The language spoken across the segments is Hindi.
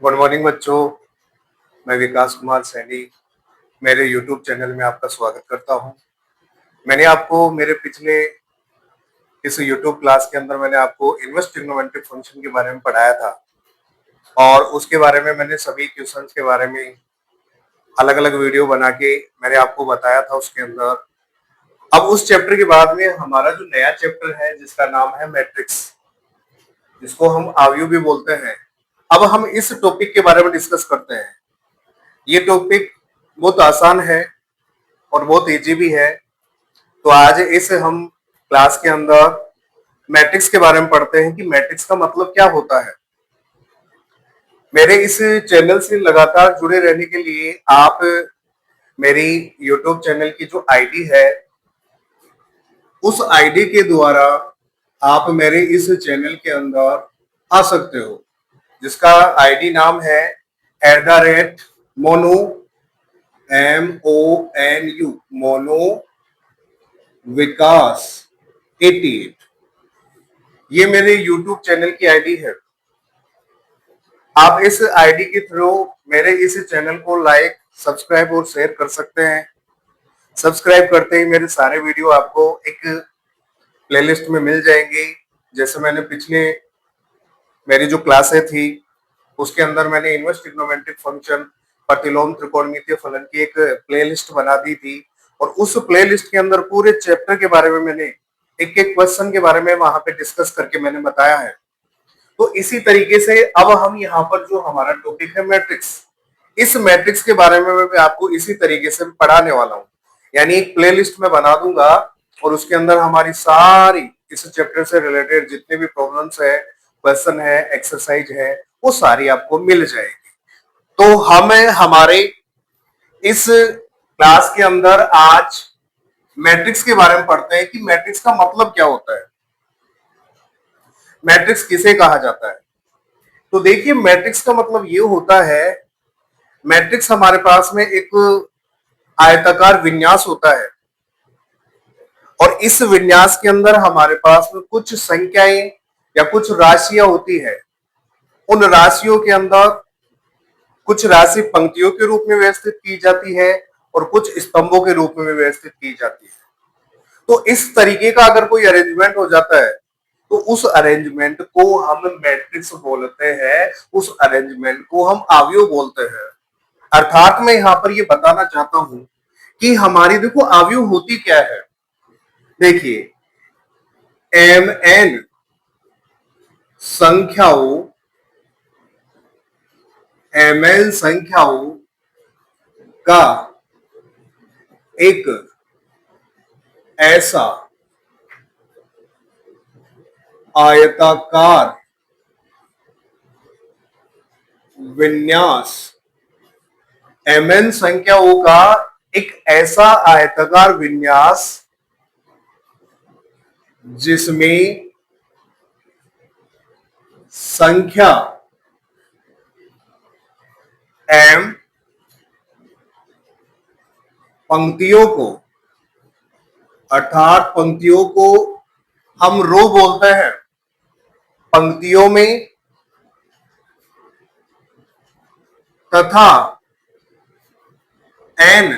गुड मॉर्निंग बच्चों। मैं विकास कुमार सैनी मेरे यूट्यूब चैनल में आपका स्वागत करता हूं। मैंने आपको मेरे पिछले इस यूट्यूब क्लास के अंदर मैंने आपको इनवर्स ट्रिग्नोमेट्रिक फंक्शन के बारे में पढ़ाया था और उसके बारे में मैंने सभी क्वेश्चंस के बारे में अलग अलग वीडियो बना के मैंने आपको बताया था उसके अंदर। अब उस चैप्टर के बाद में हमारा जो नया चैप्टर है जिसका नाम है मैट्रिक्स, जिसको हम आव्यूह भी बोलते हैं। अब हम इस टॉपिक के बारे में डिस्कस करते हैं। ये टॉपिक बहुत आसान है और बहुत इजी भी है। तो आज इस हम क्लास के अंदर मैट्रिक्स के बारे में पढ़ते हैं कि मैट्रिक्स का मतलब क्या होता है। मेरे इस चैनल से लगातार जुड़े रहने के लिए आप मेरी यूट्यूब चैनल की जो आईडी है उस आईडी के द्वारा आप मेरे इस चैनल के अंदर आ सकते हो, जिसका आईडी नाम है @मोनू MONU मोनो विकास 88। ये मेरे YouTube चैनल की आईडी है। आप इस आईडी के थ्रू मेरे इस चैनल को लाइक, सब्सक्राइब और शेयर कर सकते हैं। सब्सक्राइब करते ही मेरे सारे वीडियो आपको एक प्लेलिस्ट में मिल जाएंगे। जैसे मैंने पिछले मेरी जो क्लासें थी उसके अंदर मैंने इनवर्स ट्रिग्नोमेट्रिक फंक्शन, प्रतिलोम त्रिकोणमितीय फलन की एक प्लेलिस्ट बना दी थी और उस प्लेलिस्ट के अंदर पूरे चैप्टर के बारे में मैंने एक एक क्वेश्चन के बारे में वहां पे डिस्कस करके मैंने बताया है। तो इसी तरीके से अब हम यहाँ पर जो हमारा टॉपिक है मैट्रिक्स, इस मैट्रिक्स के बारे में मैं आपको इसी तरीके से पढ़ाने वाला हूँ। यानी एक प्लेलिस्ट में बना दूंगा और उसके अंदर हमारी सारी इस चैप्टर से रिलेटेड जितने भी प्रॉब्लम्स है, क्वेश्चन है, एक्सरसाइज है, वो सारी आपको मिल जाएगी। तो हम हमारे इस क्लास के अंदर आज मैट्रिक्स के बारे में पढ़ते हैं कि मैट्रिक्स का मतलब क्या होता है, मैट्रिक्स किसे कहा जाता है। तो देखिए, मैट्रिक्स का मतलब ये होता है, मैट्रिक्स हमारे पास में एक आयताकार विन्यास होता है और इस विन्यास के अंदर हमारे पास में कुछ संख्याएं या कुछ राशियां होती है। उन राशियों के अंदर कुछ राशि पंक्तियों के रूप में व्यवस्थित की जाती है और कुछ स्तंभों के रूप में व्यवस्थित की जाती है। तो इस तरीके का अगर कोई अरेंजमेंट हो जाता है तो उस अरेंजमेंट को हम मैट्रिक्स बोलते हैं, उस अरेंजमेंट को हम आव्यूह बोलते हैं। अर्थात मैं यहां पर ये बताना चाहता हूं कि हमारी देखो आव्यूह होती क्या है। देखिए, mn संख्याओं, mn संख्याओं का एक ऐसा आयताकार विन्यास, mn संख्याओं का एक ऐसा आयताकार विन्यास जिसमें संख्या m पंक्तियों को, अर्थात पंक्तियों को हम रो बोलते हैं, पंक्तियों में तथा n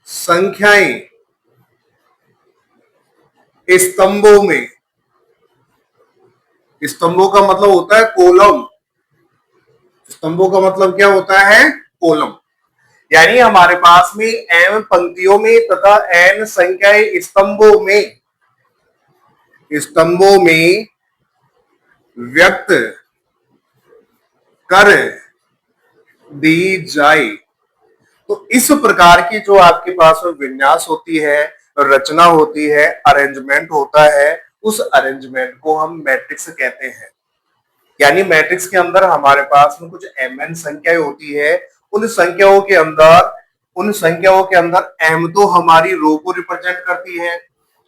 संख्याएं स्तंभों में। स्तंभों का मतलब होता है कॉलम। स्तंभों का मतलब क्या होता है? कॉलम। यानी हमारे पास में m पंक्तियों में तथा n संख्याएं स्तंभों में व्यक्त कर दी जाए। तो इस प्रकार की जो आपके पास में विन्यास होती है, रचना होती है, अरेंजमेंट होता है, उस अरेंजमेंट को हम मैट्रिक्स कहते हैं। यानी मैट्रिक्स के अंदर हमारे पास में कुछ mn संख्याएं होती है। उन संख्याओं के अंदर m तो हमारी रो को रिप्रेजेंट करती है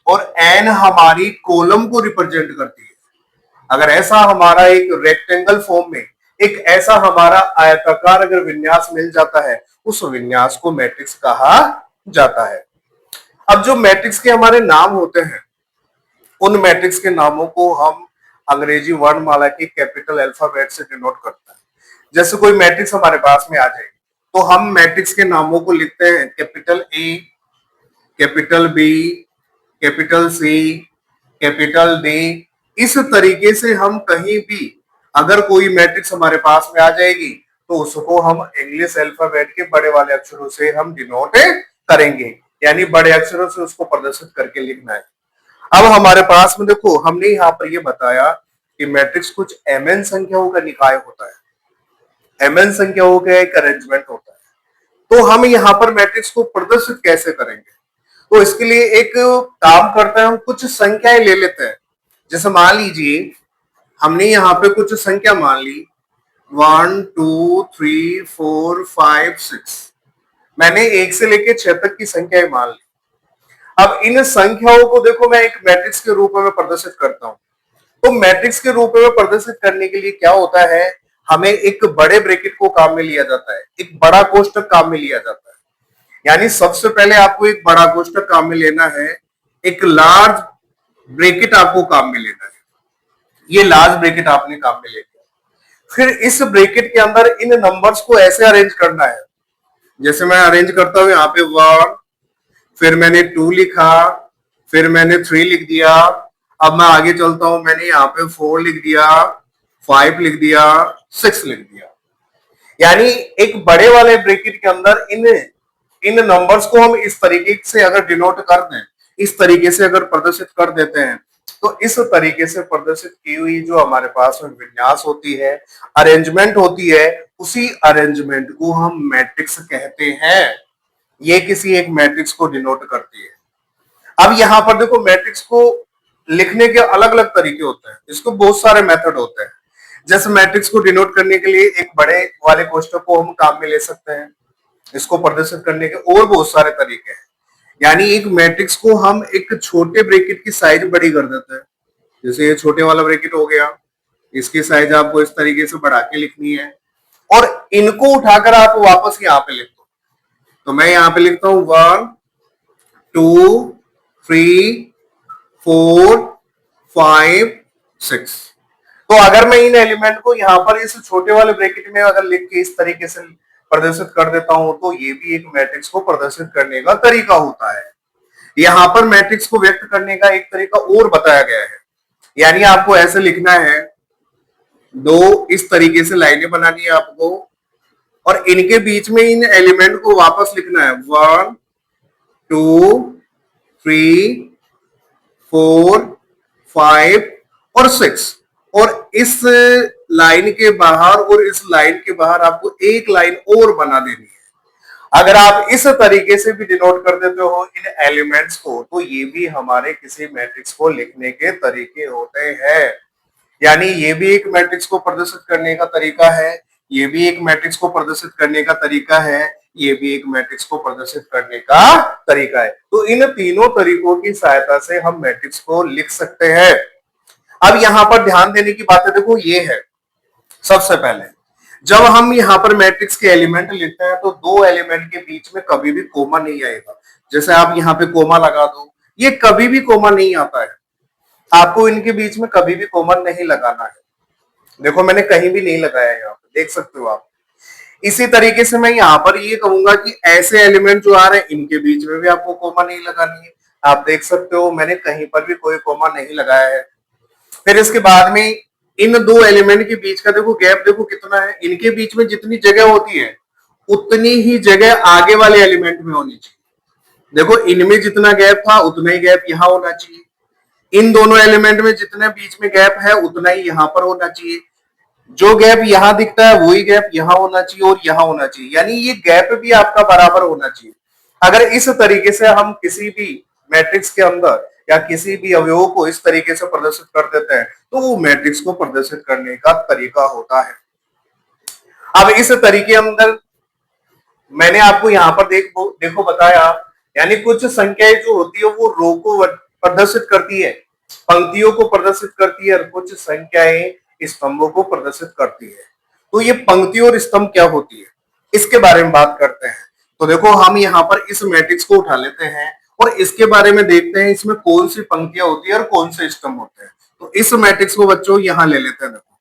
और n हमारी कॉलम को रिप्रेजेंट करती है। अगर ऐसा हमारा एक रेक्टेंगल फॉर्म में एक ऐसा हमारा आयताकार अगर विन्यास मिल जाता है, उस विन्यास को मैट्रिक्स कहा जाता है। अब जो मैट्रिक्स के हमारे नाम होते हैं, उन मैट्रिक्स के नामों को हम अंग्रेजी वर्णमाला के कैपिटल अल्फाबेट से डिनोट करता है। जैसे कोई मैट्रिक्स हमारे पास में आ जाए तो हम मैट्रिक्स के नामों को लिखते हैं capital A, capital B, capital C, capital D. इस तरीके से हम कहीं भी अगर कोई मैट्रिक्स हमारे पास में आ जाएगी तो उसको हम इंग्लिश अल्फाबेट के बड़े वाले अक्षरों से हम डिनोट करेंगे, यानी बड़े अक्षरों से उसको प्रदर्शित करके लिखना है। अब हमारे पास में देखो हमने यहाँ पर ये बताया कि मैट्रिक्स कुछ mn संख्याओं का निकाय होता है, mn संख्याओं का एक अरेंजमेंट होता है। तो हम यहाँ पर मैट्रिक्स को प्रदर्शित कैसे करेंगे? तो इसके लिए एक काम करते हैं, हम कुछ संख्याएं ले लेते हैं। जैसे मान लीजिए हमने यहाँ पे कुछ संख्या मान ली 1 2 3 4 5 6, मैंने 1 से लेकर 6 तक की संख्याएं मान ली। अब इन संख्याओं को देखो मैं एक मैट्रिक्स के रूप में प्रदर्शित करता हूं। तो मैट्रिक्स के रूप में प्रदर्शित करने के लिए क्या होता है, हमें एक बड़े ब्रैकेट को काम में लिया जाता है, एक बड़ा कोष्ठक काम में लिया जाता है। यानी सबसे पहले आपको एक बड़ा कोष्ठक काम में लेना है, एक लार्ज ब्रैकेट आपको काम में लेना है। ये लार्ज ब्रैकेट आपने काम में ले लिया। फिर इस ब्रैकेट के अंदर इन नंबर्स को ऐसे अरेंज करना है, जैसे मैं अरेंज करता हूं यहाँ पे 1, फिर मैंने 2 लिखा, फिर मैंने 3 लिख दिया। अब मैं आगे चलता हूं, मैंने यहाँ पे 4 लिख दिया, 5 लिख दिया, 6 लिख दिया। यानी एक बड़े वाले ब्रैकेट के अंदर इन नंबर्स को हम इस तरीके से अगर डिनोट कर दें, इस तरीके से अगर प्रदर्शित कर देते हैं, तो इस तरीके से प्रदर्शित की हुई जो हमारे पास में विन्यास होती है, अरेंजमेंट होती है, उसी अरेंजमेंट को हम मैट्रिक्स कहते हैं। ये किसी एक मैट्रिक्स को डिनोट करती है। अब यहां पर देखो मैट्रिक्स को लिखने के अलग अलग तरीके होते हैं, इसको बहुत सारे मेथड होते हैं। जैसे मैट्रिक्स को डिनोट करने के लिए एक बड़े वाले कोष्ठक को हम काम में ले सकते हैं, इसको प्रदर्शित करने के और बहुत सारे तरीके हैं। यानी एक मैट्रिक्स को हम एक छोटे ब्रैकेट की साइज बड़ी कर देते हैं, जैसे ये छोटे वाला ब्रैकेट हो गया, इसकी साइज आपको इस तरीके से बढ़ा के लिखनी है, और इनको उठाकर आप वापस यहाँ पे लिख दो। तो मैं यहाँ पे लिखता हूं 1 2 3 4 5 6। तो अगर मैं इन एलिमेंट को यहाँ पर इस छोटे वाले ब्रैकेट में अगर लिख के इस तरीके से प्रदर्शित कर देता हूं, तो ये भी एक मैट्रिक्स को प्रदर्शित करने का तरीका होता है। यहाँ पर मैट्रिक्स को व्यक्त करने का एक तरीका और बताया गया है। यानी आपको ऐसे लिखना है, दो इस तरीके से लाइनें बनानी है आपको, और इनके बीच में इन एलिमेंट को वापस लिखना है 1 2 3 4 5 और 6। और इस लाइन के बाहर और इस लाइन के बाहर आपको एक लाइन और बना देनी है। अगर आप इस तरीके से भी डिनोट कर देते हो इन एलिमेंट्स को, तो ये भी हमारे किसी मैट्रिक्स को लिखने के तरीके होते हैं। यानी ये भी एक मैट्रिक्स को प्रदर्शित करने का तरीका है, ये भी एक मैट्रिक्स को प्रदर्शित करने का तरीका है, ये भी एक मैट्रिक्स को प्रदर्शित करने का तरीका है। तो इन तीनों तरीकों की सहायता से हम मैट्रिक्स को लिख सकते हैं। अब यहाँ पर ध्यान देने की बातें देखो ये है, सबसे पहले जब हम यहाँ पर मैट्रिक्स के एलिमेंट लिखते हैं तो दो एलिमेंट के बीच में कभी भी कोमा नहीं आएगा। जैसे आप यहाँ पे कोमा लगा दो, ये कभी भी कोमा नहीं आता है, आपको इनके बीच में कभी भी कोमा नहीं लगाना है। देखो मैंने कहीं भी नहीं लगाया, यहाँ पे देख सकते हो आप। इसी तरीके से मैं यहाँ पर ये कहूंगा कि ऐसे एलिमेंट जो आ रहे हैं इनके बीच में भी आपको कोमा नहीं लगानी है। आप देख सकते हो मैंने कहीं पर भी कोई कोमा नहीं लगाया है। फिर इसके बाद में इन दो एलिमेंट के बीच का देखो गैप देखो कितना है, इनके बीच में जितनी जगह होती है उतनी ही जगह आगे वाले एलिमेंट में होनी चाहिए। देखो इनमें जितना गैप था उतना ही गैप यहाँ होना चाहिए, इन दोनों एलिमेंट में जितने बीच में गैप है उतना ही यहाँ पर होना चाहिए। जो गैप यहाँ दिखता है वही गैप यहाँ होना चाहिए और यहाँ होना चाहिए, यानी ये गैप भी आपका बराबर होना चाहिए। अगर इस तरीके से हम किसी भी मैट्रिक्स के अंदर या किसी भी अवयव को इस तरीके से प्रदर्शित कर देते हैं तो वो मैट्रिक्स को प्रदर्शित करने का तरीका होता है। अब इस तरीके अंदर मैंने आपको यहाँ पर देखो बताया, यानी कुछ संख्याएं जो होती है वो रो को प्रदर्शित करती है, पंक्तियों को प्रदर्शित करती है, और कुछ संख्याएं स्तंभों को प्रदर्शित करती है। तो ये पंक्ति और स्तंभ क्या होती है इसके बारे में बात करते हैं। तो देखो हम यहाँ पर इस मैट्रिक्स को उठा लेते हैं और इसके बारे में देखते हैं इसमें कौन सी पंक्तियां होती है और कौन से स्तंभ होते हैं। तो इस मैट्रिक्स को बच्चों यहां ले लेते हैं। देखो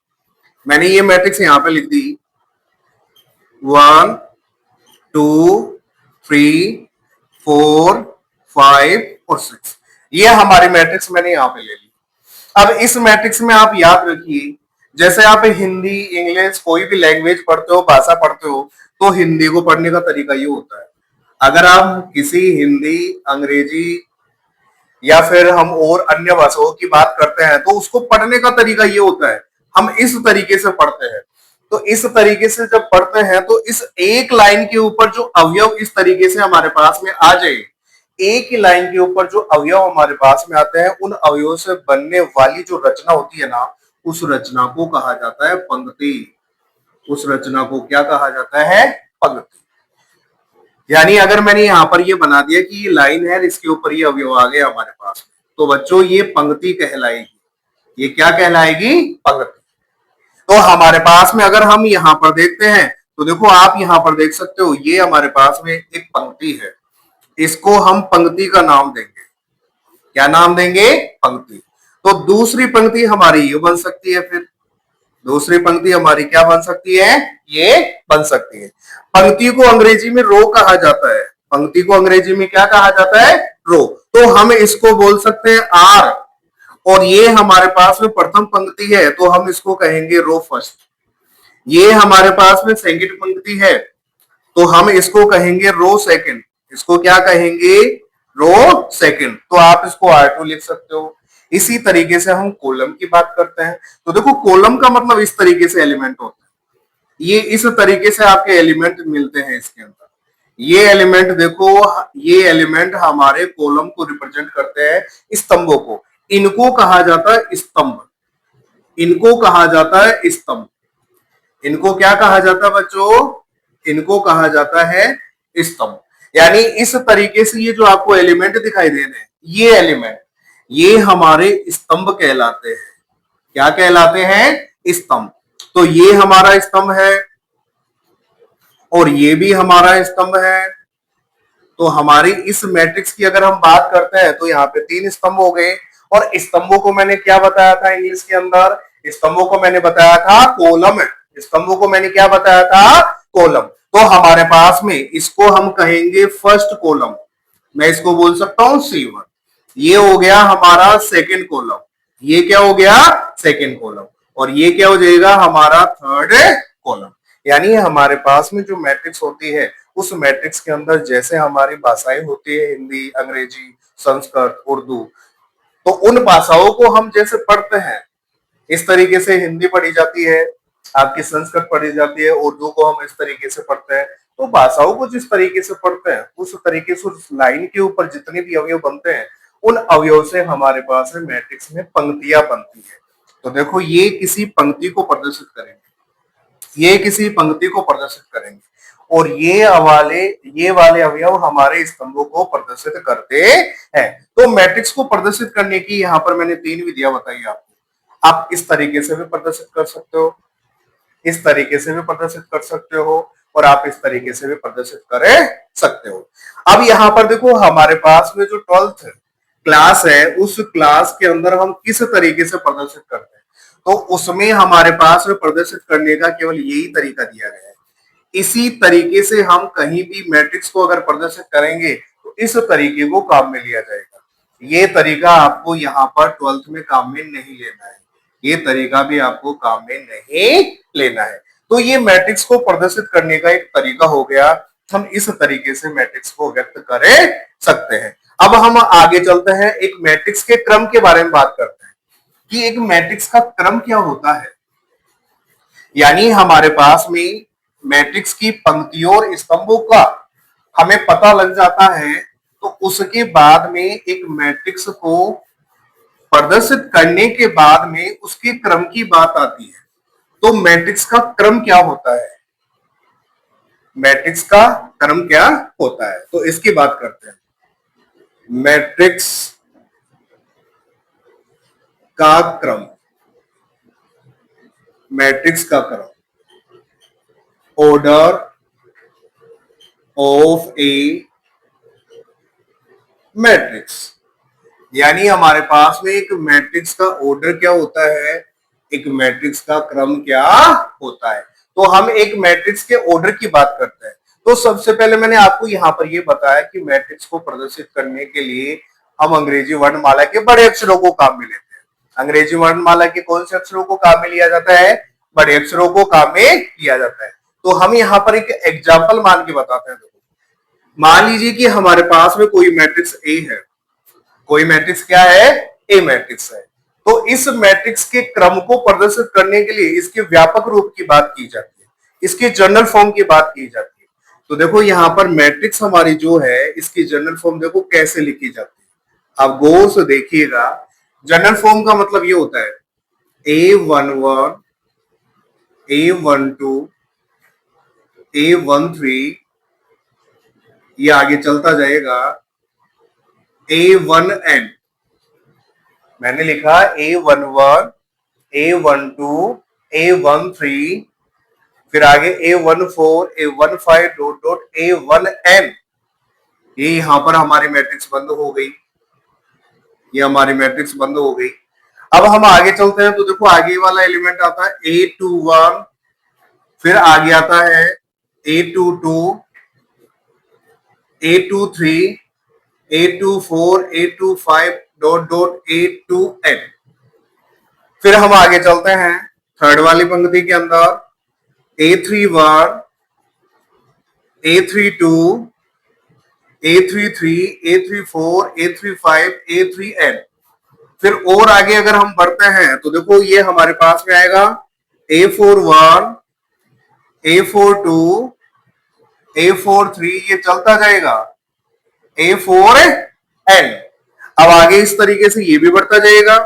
मैंने ये मैट्रिक्स यहां पे लिख दी 1 2 3 4 5 और 6। ये हमारी मैट्रिक्स मैंने यहां पे ले ली। अब इस मैट्रिक्स में आप याद रखिए, जैसे आप हिंदी इंग्लिश कोई भी लैंग्वेज पढ़ते हो, भाषा पढ़ते हो, तो हिंदी को पढ़ने का तरीका ये होता है। अगर आप किसी हिंदी अंग्रेजी या फिर हम और अन्य भाषाओं की बात करते हैं तो उसको पढ़ने का तरीका ये होता है, हम इस तरीके से पढ़ते हैं। तो इस तरीके से जब पढ़ते हैं तो इस एक लाइन के ऊपर जो अवयव इस तरीके से हमारे पास में आ जाए, एक ही लाइन के ऊपर जो अवयव हमारे पास में आते हैं, उन अवयवों से बनने वाली जो रचना होती है ना, उस रचना को कहा जाता है पंक्ति। उस रचना को क्या कहा जाता है? पंक्ति। यानी अगर मैंने यहां पर ये बना दिया कि ये लाइन है, इसके ऊपर ये अवयव आ गए हमारे पास, तो बच्चों ये पंक्ति कहलाएगी। ये क्या कहलाएगी? पंक्ति। तो हमारे पास में अगर हम यहां पर देखते हैं तो देखो आप यहां पर देख सकते हो, ये हमारे पास में एक पंक्ति है, इसको हम पंक्ति का नाम देंगे। क्या नाम देंगे? पंक्ति। तो दूसरी पंक्ति हमारी ये बन सकती है, फिर दूसरी पंक्ति हमारी क्या बन सकती है? ये बन सकती है। पंक्ति को अंग्रेजी में रो कहा जाता है। पंक्ति को अंग्रेजी में क्या कहा जाता है? रो। तो हम इसको बोल सकते हैं आर, और ये हमारे पास में प्रथम पंक्ति है तो हम इसको कहेंगे रो फर्स्ट। ये हमारे पास में सेकंड पंक्ति है तो हम इसको कहेंगे रो सेकंड। इसको क्या कहेंगे? Row second. तो आप इसको R2 लिख सकते हो। इसी तरीके से हम कॉलम की बात करते हैं तो देखो कॉलम का मतलब इस तरीके से एलिमेंट होता है। ये इस तरीके से आपके एलिमेंट मिलते हैं इसके अंदर। ये एलिमेंट देखो, ये एलिमेंट हमारे कॉलम को रिप्रेजेंट करते हैं, स्तंभों को। इनको कहा जाता है स्तंभ। इनको कहा जाता है स्तंभ। इनको क्या कहा जाता है बच्चों? इनको कहा जाता है स्तंभ। यानी इस तरीके से ये जो आपको एलिमेंट दिखाई दे रहे हैं, ये एलिमेंट, ये हमारे स्तंभ कहलाते हैं। क्या कहलाते हैं? स्तंभ। तो ये हमारा स्तंभ है और ये भी हमारा स्तंभ है। तो हमारी इस मैट्रिक्स की अगर हम बात करते हैं तो यहाँ पे 3 स्तंभ हो गए। और स्तंभों को मैंने क्या बताया था इंग्लिश के अंदर? स्तंभों को मैंने बताया था कॉलम। स्तंभों को मैंने क्या बताया था? कॉलम। तो हमारे पास में इसको हम कहेंगे फर्स्ट कॉलम। मैं इसको बोल सकता हूं C1। ये हो गया हमारा सेकंड कॉलम। ये क्या हो गया? Second column. और ये क्या हो जाएगा? हमारा थर्ड कॉलम। यानी हमारे पास में जो मैट्रिक्स होती है, उस मैट्रिक्स के अंदर जैसे हमारी भाषाएं होती है, हिंदी, अंग्रेजी, संस्कृत, उर्दू, तो उन भाषाओं को हम जैसे पढ़ते हैं, इस तरीके से हिंदी पढ़ी जाती है, आपकी संस्कृत पढ़ी जाती है, उर्दू को हम इस तरीके से पढ़ते हैं। तो भाषाओं को जिस तरीके से पढ़ते हैं, उस तरीके से उस लाइन के ऊपर जितने भी अवयव बनते हैं, उन अवयव से हमारे पास में मैट्रिक्स में पंक्तियां बनती है। तो देखो ये किसी पंक्ति को प्रदर्शित करेंगे, ये किसी पंक्ति को प्रदर्शित करेंगे, और ये वाले अवयव हमारे स्तंभों को प्रदर्शित करते हैं। तो मैट्रिक्स को प्रदर्शित करने की यहाँ पर मैंने 3 विधियां बताई आपको। आप इस तरीके से भी प्रदर्शित कर सकते हो, इस तरीके से भी प्रदर्शित कर सकते हो, और आप इस तरीके से भी प्रदर्शित कर सकते हो। अब यहाँ पर देखो हमारे पास में जो 12th क्लास है, उस क्लास के अंदर हम किस तरीके से प्रदर्शित करते हैं, तो उसमें हमारे पास में प्रदर्शित करने का केवल यही तरीका दिया गया है। इसी तरीके से हम कहीं भी मैट्रिक्स को अगर प्रदर्शित करेंगे तो इस तरीके को काम में लिया जाएगा। ये तरीका आपको यहाँ पर 12th में काम में नहीं लेना है, ये तरीका भी आपको काम में नहीं लेना है। तो ये मैट्रिक्स को प्रदर्शित करने का एक तरीका हो गया। हम इस तरीके से मैट्रिक्स को व्यक्त कर सकते हैं। अब हम आगे चलते हैं, एक मैट्रिक्स के क्रम के बारे में बात करते हैं कि एक मैट्रिक्स का क्रम क्या होता है। यानी हमारे पास में मैट्रिक्स की पंक्तियों और स्तंभों का हमें पता लग जाता है, तो उसके बाद में एक मैट्रिक्स को प्रदर्शित करने के बाद में उसके क्रम की बात आती है। तो मैट्रिक्स का क्रम क्या होता है? मैट्रिक्स का क्रम क्या होता है, तो इसकी बात करते हैं। मैट्रिक्स का क्रम, मैट्रिक्स का क्रम, order of a matrix, यानी हमारे पास में एक मैट्रिक्स का ऑर्डर क्या होता है, एक मैट्रिक्स का क्रम क्या होता है। तो हम एक मैट्रिक्स के ऑर्डर की बात करते हैं। तो सबसे पहले मैंने आपको यहाँ पर ये बताया कि मैट्रिक्स को प्रदर्शित करने के लिए हम अंग्रेजी वर्णमाला के बड़े अक्षरों को काम में लेते हैं। अंग्रेजी वर्णमाला के कौन से अक्षरों को काम में लिया जाता है, बड़े अक्षरों को काम में लिया जाता है। तो हम यहाँ पर एक एग्जाम्पल मान के बताते हैं। मान लीजिए कि हमारे पास में कोई मैट्रिक्स ए है, कोई मैट्रिक्स क्या है, ए मैट्रिक्स है। तो इस मैट्रिक्स के क्रम को प्रदर्शित करने के लिए इसके व्यापक रूप की बात की जाती है, इसकी जनरल फॉर्म की बात की जाती है। तो देखो यहाँ पर मैट्रिक्स हमारी जो है इसकी जनरल फॉर्म देखो कैसे लिखी जाती है, आप गौर से देखिएगा। जनरल फॉर्म का मतलब ये होता है A11, A12, A13, ये आगे चलता जाएगा A1n। मैंने लिखा A11, A12, A13, फिर आगे A14, A15 dot dot A1n। ये यहां पर हमारी मैट्रिक्स बंद हो गई, ये हमारी मैट्रिक्स बंद हो गई। अब हम आगे चलते हैं तो देखो आगे वाला एलिमेंट आता है A21, फिर आगे आता है A22, A23, A24, A25 dot dot A2n। फिर हम आगे चलते हैं थर्ड वाली पंक्ति के अंदर A31, A32, A33, A34, A35, A3n। फिर और आगे अगर हम बढ़ते हैं तो देखो ये हमारे पास में आएगा A41, A42, A43, ये चलता जाएगा A4n। अब आगे इस तरीके से ये भी बढ़ता जाएगा।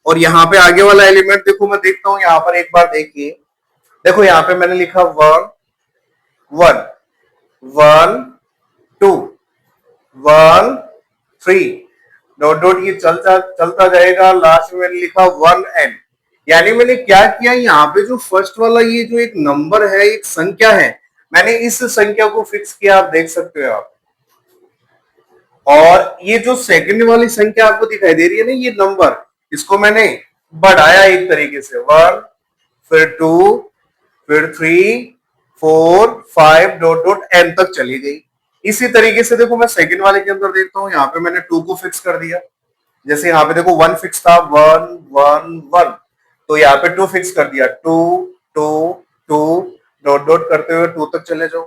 और यहाँ पे आगे वाला एलिमेंट देखो, मैं देखता हूं यहाँ पर, एक बार देखिए। देखो यहाँ पे मैंने लिखा 1 1 1 2 1 3 डॉट डॉट, ये चलता जाएगा। लास्ट में मैंने लिखा 1n। यानी मैंने क्या किया, यहाँ पे जो फर्स्ट वाला ये जो एक नंबर है, एक संख्या है, मैंने इस संख्या को फिक्स किया, आप देख सकते हो आप। और ये जो सेकंड वाली संख्या आपको दिखाई दे रही है ना, ये नंबर, इसको मैंने बढ़ाया एक तरीके से, 1, फिर 2, फिर 3, 4, 5 डॉट डॉट n तक चली गई। इसी तरीके से देखो मैं सेकंड वाले के अंदर देखता हूं, यहाँ पे मैंने 2 को फिक्स कर दिया। जैसे यहाँ पे देखो 1 फिक्स था, 1 1 1, तो यहाँ पे 2 फिक्स कर दिया, 2 2 2 डॉट डॉट करते हुए 2 तक चले जाओ।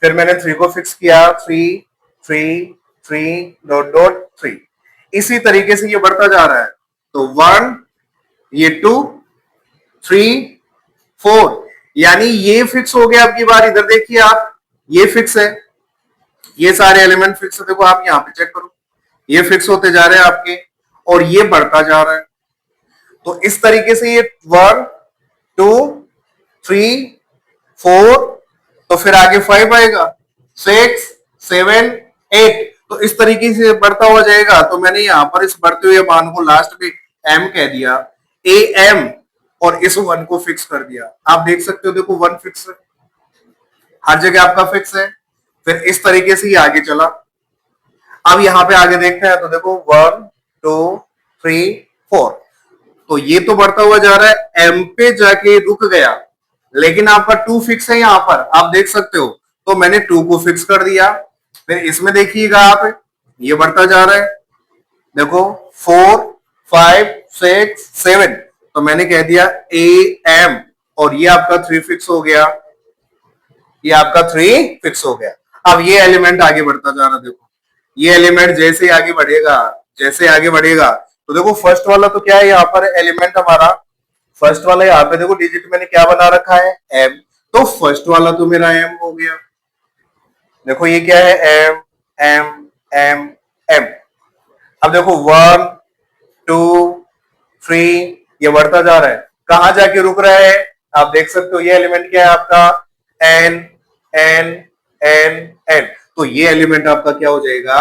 फिर मैंने 3 को फिक्स किया, 3 3 3 डॉट डॉट 3। इसी तरीके से ये बढ़ता जा रहा है। तो 1, ये 2, 3, 4, यानी ये फिक्स हो गया। आपकी बार इधर देखिए आप, ये फिक्स है, ये सारे एलिमेंट फिक्स है। देखो आप यहाँ पे चेक करो, ये फिक्स होते जा रहे हैं आपके, और ये बढ़ता जा रहा है। तो इस तरीके से ये 1 2 3 4, तो फिर आगे 5 आएगा, 6 7 8, तो इस तरीके से बढ़ता हुआ जाएगा। तो मैंने यहाँ पर इस बढ़ते हुए मान को लास्ट में m कह दिया, am, और इस 1 को फिक्स कर दिया। आप देख सकते हो, देखो 1 फिक्स है, हर जगह आपका फिक्स है। फिर इस तरीके से ये आगे चला। अब यहाँ पे आगे देखते हैं तो देखो 1 2 3 4, तो ये तो बढ़ता हुआ जा रहा है, m पे जाके रुक गया, लेकिन आपका 2 फिक्स है यहाँ पर, आप देख सकते हो। तो मैंने 2 को फिक्स कर दिया। फिर इसमें देखिएगा आप, ये बढ़ता जा रहा है, देखो 4 5 6 7, तो मैंने कह दिया am, और ये आपका 3 फिक्स हो गया, ये आपका 3 फिक्स हो गया। अब ये एलिमेंट आगे बढ़ता जा रहा, देखो ये एलिमेंट जैसे आगे बढ़ेगा, जैसे आगे बढ़ेगा, तो देखो फर्स्ट वाला तो क्या है यहाँ पर एलिमेंट हमारा, फर्स्ट वाला यहाँ पे देखो डिजिट मैंने क्या बना रखा है, m, तो फर्स्ट वाला तो मेरा m हो गया। देखो ये क्या है, m m m m। अब देखो 1 2 3, ये बढ़ता जा रहा है, कहां जाके रुक रहा है, आप देख सकते हो। ये एलिमेंट क्या है आपका, n n n n, तो ये एलिमेंट आपका क्या हो जाएगा,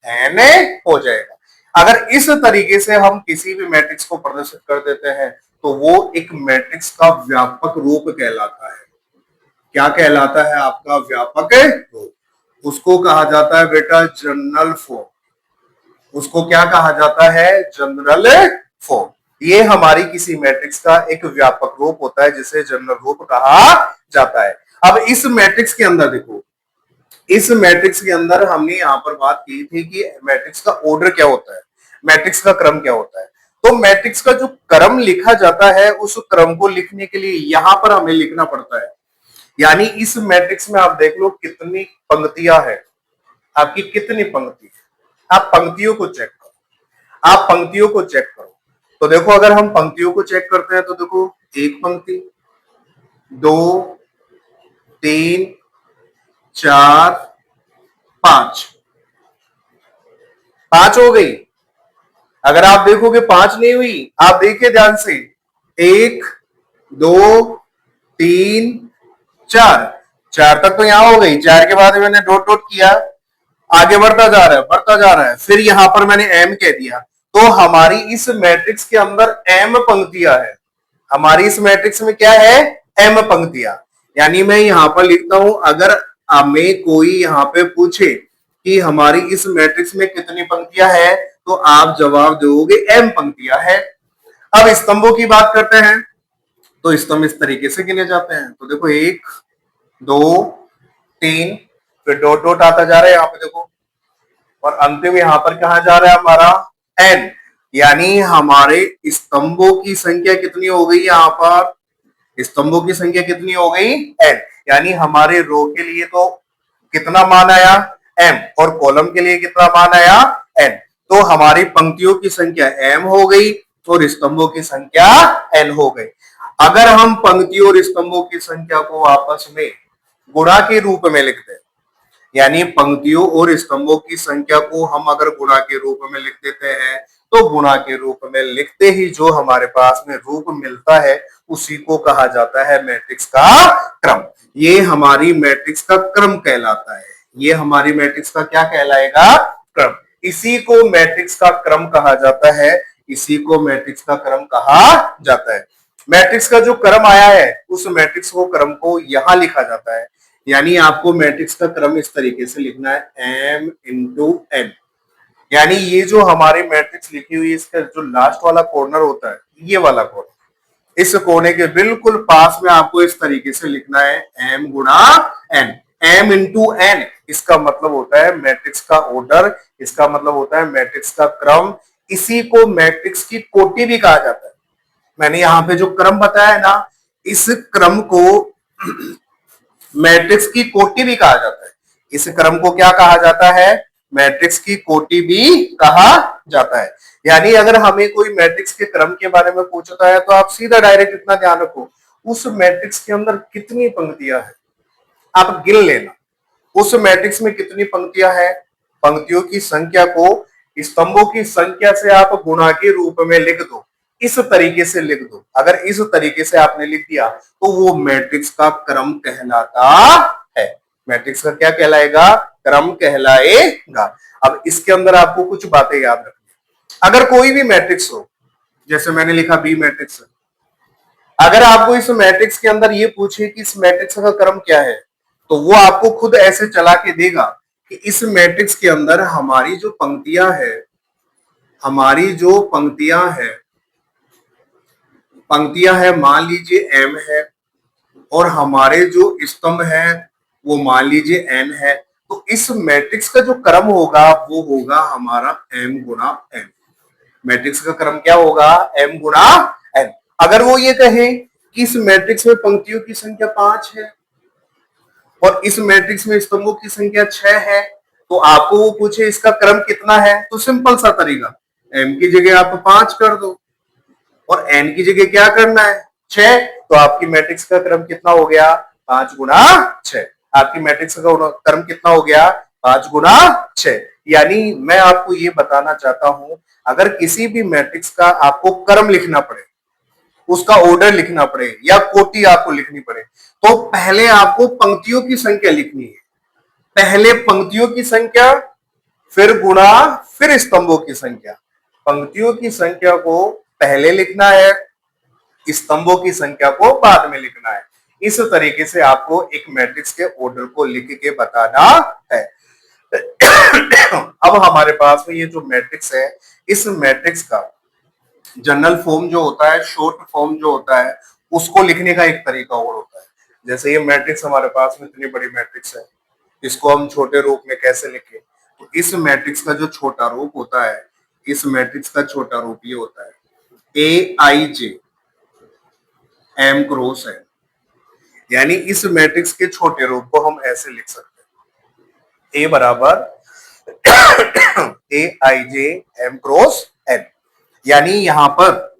n हो जाएगा। अगर इस तरीके से हम किसी भी मैट्रिक्स को प्रदर्शित कर देते हैं तो वो एक मैट्रिक्स का व्यापक रूप कहलाता है। क्या कहलाता है आपका, व्यापक रूप। उसको कहा जाता है बेटा जनरल फॉर्म, उसको क्या कहा जाता है? General form. ये हमारी किसी मैट्रिक्स का एक व्यापक रूप होता है जिसे जनरल रूप कहा जाता है। अब इस मैट्रिक्स के अंदर देखो, इस मैट्रिक्स के अंदर हमने यहां पर बात की थी कि मैट्रिक्स का ऑर्डर क्या होता है, मैट्रिक्स का क्रम क्या होता है। तो मैट्रिक्स का जो क्रम लिखा जाता है उस क्रम को लिखने के लिए यहां पर हमें लिखना पड़ता है। यानी इस मैट्रिक्स में आप देख लो कितनी पंक्तियां है, आपकी कितनी पंक्ति है। आप पंक्तियों को चेक करो, आप पंक्तियों को चेक करो। तो देखो अगर हम पंक्तियों को चेक करते हैं तो देखो एक पंक्ति, दो, तीन, चार, पांच, पांच हो गई। अगर आप देखोगे पांच नहीं हुई, आप देखिए ध्यान से, एक, दो, तीन, चार, चार तक तो यहां हो गई। चार के बाद मैंने डॉट डॉट किया, आगे बढ़ता जा रहा है, बढ़ता जा रहा है, फिर यहां पर मैंने एम कह दिया। तो हमारी इस मैट्रिक्स के अंदर एम पंक्तियां है। हमारी इस मैट्रिक्स में क्या है? एम पंक्तियां। यानी मैं यहां पर लिखता हूं, अगर हमें कोई यहां पे पूछे कि हमारी इस मैट्रिक्स में कितनी पंक्तियां है, तो आप जवाब दोगे एम पंक्तियां है। अब स्तंभों की बात करते हैं, तो स्तंभ इस तरीके से गिने जाते हैं। तो देखो एक, दो, तीन, फिर डॉट डॉट आता जा रहा है यहाँ पे देखो, और अंतिम यहाँ पर कहा जा रहा है हमारा एन। यानी हमारे स्तंभों की संख्या कितनी हो गई? यहाँ पर स्तंभों की संख्या कितनी हो गई? एन। यानी हमारे रो के लिए तो कितना मान आया? एम। और कॉलम के लिए कितना मान आया? एन। तो हमारी पंक्तियों की संख्या एम हो गई और स्तंभों की संख्या एन हो गई। अगर हम पंक्तियों और स्तंभों की संख्या को आपस में गुणा के रूप में लिखते हैं, यानी पंक्तियों और स्तंभों की संख्या को हम अगर गुणा के रूप में लिख देते हैं, तो गुणा के रूप में लिखते ही जो हमारे पास में रूप मिलता है उसी को कहा जाता है मैट्रिक्स का क्रम। ये हमारी मैट्रिक्स का क्रम कहलाता है। ये हमारी मैट्रिक्स का क्या कहलाएगा? क्रम। इसी को मैट्रिक्स का क्रम कहा जाता है, इसी को मैट्रिक्स का क्रम कहा जाता है। मैट्रिक्स का जो क्रम आया है उस मैट्रिक्स को क्रम को यहां लिखा जाता है। यानी आपको मैट्रिक्स का क्रम इस तरीके से लिखना है, m इंटू n। यानी ये जो हमारी मैट्रिक्स लिखी हुई है इसका जो लास्ट वाला कॉर्नर होता है, ये वाला कॉर्नर, इस कोने के बिल्कुल पास में आपको इस तरीके से लिखना है m गुणा n। m इंटू n, इसका मतलब होता है मैट्रिक्स का ऑर्डर, इसका मतलब होता है मैट्रिक्स का क्रम। इसी को मैट्रिक्स की कोटि भी कहा जाता है। मैंने यहाँ पे जो क्रम बताया है ना, इस क्रम को मैट्रिक्स की कोटि भी कहा जाता है। इस क्रम को क्या कहा जाता है? मैट्रिक्स की कोटि भी कहा जाता है। यानी अगर हमें कोई मैट्रिक्स के क्रम के बारे में पूछता है तो आप सीधा डायरेक्ट इतना ध्यान रखो, उस मैट्रिक्स के अंदर कितनी पंक्तियां हैं आप गिन लेना। उस मैट्रिक्स में कितनी पंक्तियां हैं, पंक्तियों की संख्या को स्तंभों की संख्या से आप गुणा के रूप में लिख दो, इस तरीके से लिख दो। अगर इस तरीके से आपने लिख दिया तो वो मैट्रिक्स का क्रम कहलाता है। मैट्रिक्स का क्या कहलाएगा? क्रम कहलाएगा। अब इसके अंदर आपको कुछ बातें याद रखनी। अगर कोई भी मैट्रिक्स हो, जैसे मैंने लिखा बी मैट्रिक्स, अगर आपको इस मैट्रिक्स के अंदर ये पूछे कि इस मैट्रिक्स का क्रम क्या है, तो वो आपको खुद ऐसे चला के देगा कि इस मैट्रिक्स के अंदर हमारी जो पंक्तियां है, हमारी जो पंक्तियां है मान लीजिए m है, और हमारे जो स्तंभ है वो मान लीजिए n है। तो इस मैट्रिक्स का जो क्रम होगा वो होगा हमारा m गुणा n। मैट्रिक्स का क्रम क्या होगा? m गुणा n। अगर वो ये कहे कि इस मैट्रिक्स में पंक्तियों की संख्या 5 है और इस मैट्रिक्स में स्तंभों की संख्या 6 है, तो आपको वो पूछे इसका क्रम कितना है, तो सिंपल सा तरीका, m की जगह आप 5 कर दो और n की जगह क्या करना है? 6। तो आपकी मैट्रिक्स का क्रम कितना हो गया? 5 गुणा 6। आपकी मैट्रिक्स का क्रम कितना हो गया? 5 गुणा 6। यानी मैं आपको ये बताना चाहता हूं, अगर किसी भी मैट्रिक्स का आपको क्रम लिखना पड़े, उसका ऑर्डर लिखना पड़े या कोटि आपको लिखनी पड़े, तो पहले आपको पंक्तियों की संख्या लिखनी है। पहले पंक्तियों की संख्या, फिर गुणा, फिर स्तंभों की संख्या। पंक्तियों की संख्या को पहले लिखना है, स्तंभों की संख्या को बाद में लिखना है। इस तरीके से आपको एक मैट्रिक्स के ऑर्डर को लिख के बताना है। अब हमारे पास में ये जो मैट्रिक्स है, इस मैट्रिक्स का जनरल फॉर्म जो होता है, शॉर्ट फॉर्म जो होता है, उसको लिखने का एक तरीका और होता है। जैसे ये मैट्रिक्स हमारे पास में इतनी बड़ी मैट्रिक्स है, इसको हम छोटे रूप में कैसे लिखें? तो इस मैट्रिक्स का जो छोटा रूप होता है, इस मैट्रिक्स का छोटा रूप ये होता है ए आई जे एम क्रॉस एन। यानी इस मैट्रिक्स के छोटे रूप को हम ऐसे लिख सकते हैं, ए बराबर ए आई जे एम क्रॉस एन। यानी यहां पर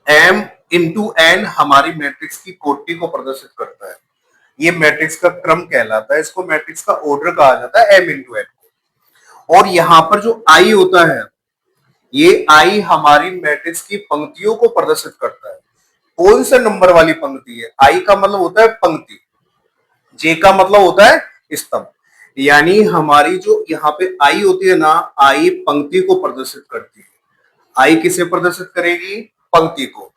m इंटू एन हमारी मैट्रिक्स की कोटि को प्रदर्शित करता है। ये मैट्रिक्स का क्रम कहलाता है, इसको मैट्रिक्स का ऑर्डर कहा जाता है, m इंटू एन। और यहां पर जो i होता है, ये i हमारी मैट्रिक्स की पंक्तियों को प्रदर्शित करता है। कौन से नंबर वाली पंक्ति है? i का मतलब होता है पंक्ति, j का मतलब होता है स्तंभ। यानी हमारी जो यहाँ पे i होती है ना, i पंक्ति को प्रदर्शित करती है। आई किसे प्रदर्शित करेगी? पंक्ति को,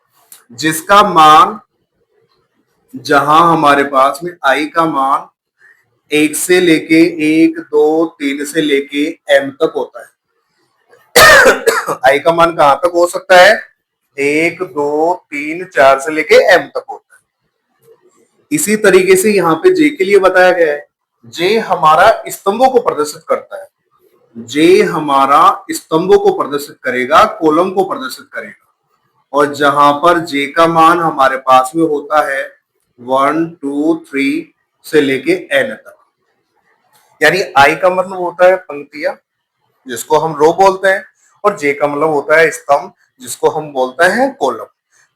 जिसका मान, जहां हमारे पास में आई का मान 1 से लेके 1 2 3 से लेके m तक होता है। आई का मान कहां तक हो सकता है? 1 2 3 4 से लेके m तक होता है। इसी तरीके से यहाँ पे जे के लिए बताया गया है, जे हमारा स्तंभों को प्रदर्शित करता है। जे हमारा स्तंभों को प्रदर्शित करेगा, कॉलम को प्रदर्शित करेगा। और जहां पर जे का मान हमारे पास में होता है 1 2 3 से लेके n तक, यानी आई का मतलब होता है पंक्तियां, जिसको हम रो बोलते हैं, और जे का मतलब होता है स्तंभ, जिसको हम बोलते हैं कॉलम।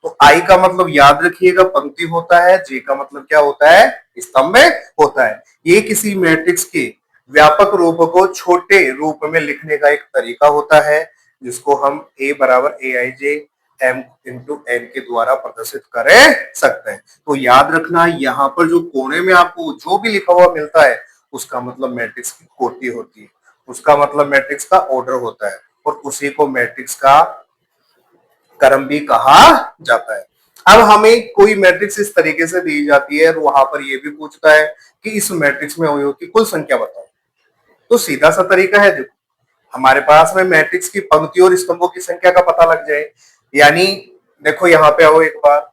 तो आई का मतलब याद रखिएगा पंक्ति होता है, जे का मतलब क्या होता है? स्तंभ में होता है। ये किसी मैट्रिक्स के व्यापक रूप को छोटे रूप में लिखने का एक तरीका होता है, जिसको हम ए बराबर ए आई जे एम इंटू एन के द्वारा प्रदर्शित कर सकते हैं। तो याद रखना, यहाँ पर जो कोने में आपको जो भी लिखा हुआ मिलता है, उसका मतलब मैट्रिक्स की कोटि होती है, उसका मतलब मैट्रिक्स का ऑर्डर होता है, और उसी को मैट्रिक्स का क्रम भी कहा जाता है। अब हमें कोई मैट्रिक्स इस तरीके से दी जाती है, और वहां पर यह भी पूछता है कि इस मैट्रिक्स में अवयवों की कुल संख्या बताओ। तो सीधा सा तरीका है, देखो हमारे पास में मैट्रिक्स की पंक्ति और स्तंभों की संख्या का पता लग जाए। यानी देखो यहाँ पे आओ एक बार,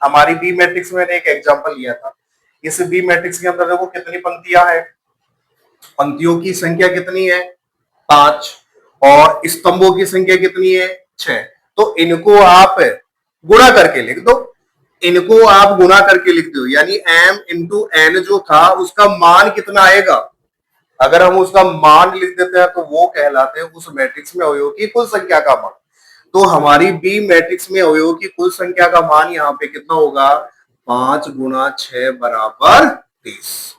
हमारी बी मैट्रिक्स में मैंने एक एग्जांपल लिया था। इस बी मैट्रिक्स के अंदर देखो कितनी पंक्तियां हैं, पंक्तियों की संख्या कितनी है? 5, और स्तंभों की संख्या कितनी है? 6। तो इनको आप गुणा करके लिख दो, इनको आप गुणा करके लिख दो, यानी m इंटू एन जो था उसका मान कितना आएगा? अगर हम उसका मान लिख देते हैं तो वो कहलाते हैं उस मैट्रिक्स में अवयवों की कुल संख्या का मान। तो हमारी बी मैट्रिक्स में अवयवों की कुल संख्या का मान यहाँ पे कितना होगा? 5 गुणा 6 बराबर 30।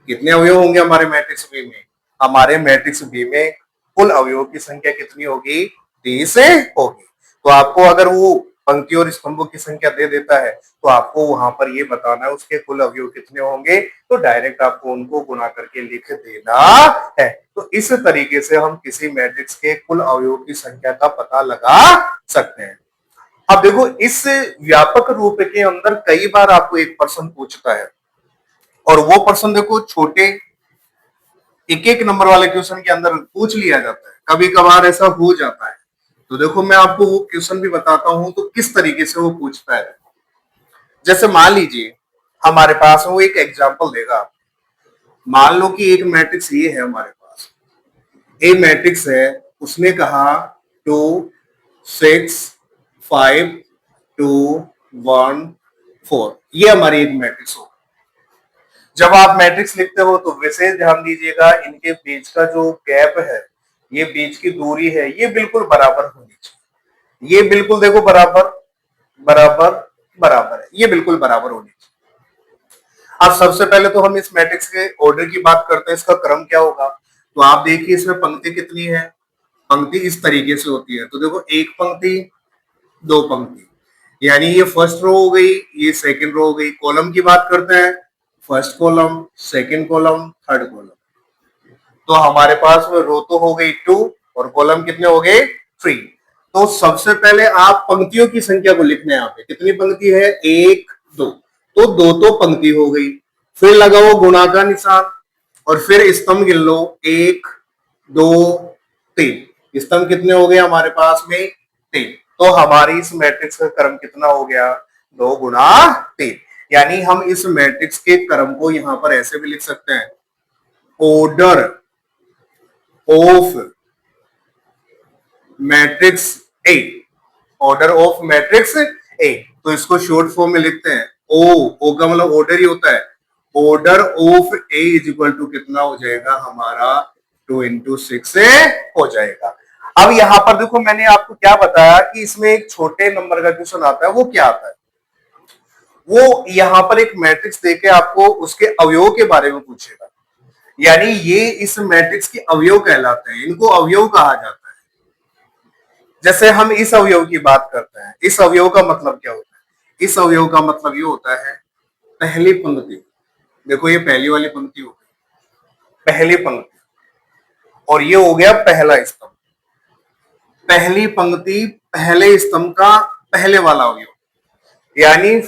कितने अवयव होंगे हमारे मैट्रिक्स बी में? हमारे मैट्रिक्स बी में कुल अवयवों की संख्या कितनी होगी? 30 होगी। तो आपको अगर वो पंक्ति और स्तंभों की संख्या दे देता है, तो आपको वहां पर ये बताना है उसके कुल अवयव कितने होंगे, तो डायरेक्ट आपको उनको गुणा करके लिख देना है। तो इस तरीके से हम किसी मैट्रिक्स के कुल अवयव की संख्या का पता लगा सकते हैं। अब देखो, इस व्यापक रूप के अंदर कई बार आपको एक प्रश्न पूछता है, और वो प्रश्न देखो छोटे एक एक नंबर वाले क्वेश्चन के अंदर पूछ लिया जाता है, कभी कभार ऐसा हो जाता है। तो देखो मैं आपको वो क्वेश्चन भी बताता हूं तो किस तरीके से वो पूछता है। जैसे मान लीजिए हमारे पास वो एक एग्जांपल देगा, मान लो कि एक मैट्रिक्स ये है हमारे पास, ए मैट्रिक्स है, उसने कहा 2 6 5 2 1 4, ये हमारी एक मैट्रिक्स हो। जब आप मैट्रिक्स लिखते हो तो विशेष ध्यान दीजिएगा, इनके बीच का जो गैप है, ये बीच की दूरी है, ये बिल्कुल बराबर होनी चाहिए। ये बिल्कुल देखो बराबर बराबर बराबर है, ये बिल्कुल बराबर होनी चाहिए। अब सबसे पहले तो हम इस मैट्रिक्स के ऑर्डर की बात करते हैं, इसका क्रम क्या होगा। तो आप देखिए इसमें पंक्ति कितनी है, पंक्ति इस तरीके से होती है। तो देखो एक पंक्ति, दो पंक्ति, यानी ये फर्स्ट रो हो गई, ये सेकंड रो हो गई। कॉलम की बात करते हैं, first column, second column, third column. तो हमारे पास में रो तो हो गई 2 और कॉलम कितने हो गए 3। तो सबसे पहले आप पंक्तियों की संख्या को लिखना है। यहाँ पे कितनी पंक्ति है? 1 2, तो 2 तो पंक्ति हो गई। फिर लगाओ गुणा का निशान, और फिर स्तंभ गिन लो, 1 2 3। स्तंभ कितने हो गए हमारे पास में? 3। तो हमारी इस मैट्रिक्स का क्रम कितना हो गया? 2 गुना 3। यानी हम इस मैट्रिक्स के क्रम को यहां पर ऐसे भी लिख सकते हैं, order of matrix A, order of matrix A. तो इसको शॉर्ट फॉर्म में लिखते हैं ओ का मतलब ऑर्डर ही होता है। Order of A is equal to कितना हो जाएगा हमारा? 2 इंटू 6 से हो जाएगा। अब यहां पर देखो, मैंने आपको क्या बताया कि इसमें एक छोटे नंबर का क्वेश्चन आता है। वो क्या आता है? वो यहां पर एक मैट्रिक्स देके आपको उसके अवयव के बारे में पूछेगा। यानी ये इस मैट्रिक्स के अवयव कहलाते हैं, इनको अवयव कहा जाता है। जैसे हम इस अवयव की बात करते हैं, इस अवयव का मतलब क्या होता है? इस अवयव का मतलब ये होता है पहली पंक्ति। देखो ये पहली वाली पंक्ति हो गई, पहली पंक्ति, और ये हो गया पहला स्तंभ। पहली पंक्ति पहले स्तंभ का पहले वाला अवयव, यानी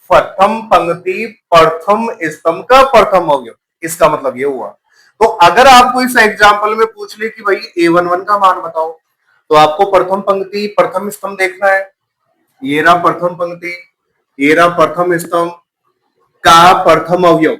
प्रथम पंक्ति प्रथम स्तंभ का प्रथम अवयव। इसका मतलब ये हुआ। तो अगर आपको इस एग्जांपल में पूछ ले कि भाई a11 का मान बताओ, तो आपको प्रथम पंक्ति प्रथम स्तंभ देखना है। ये रहा प्रथम पंक्ति, ये रहा प्रथम स्तंभ का प्रथम अवयव,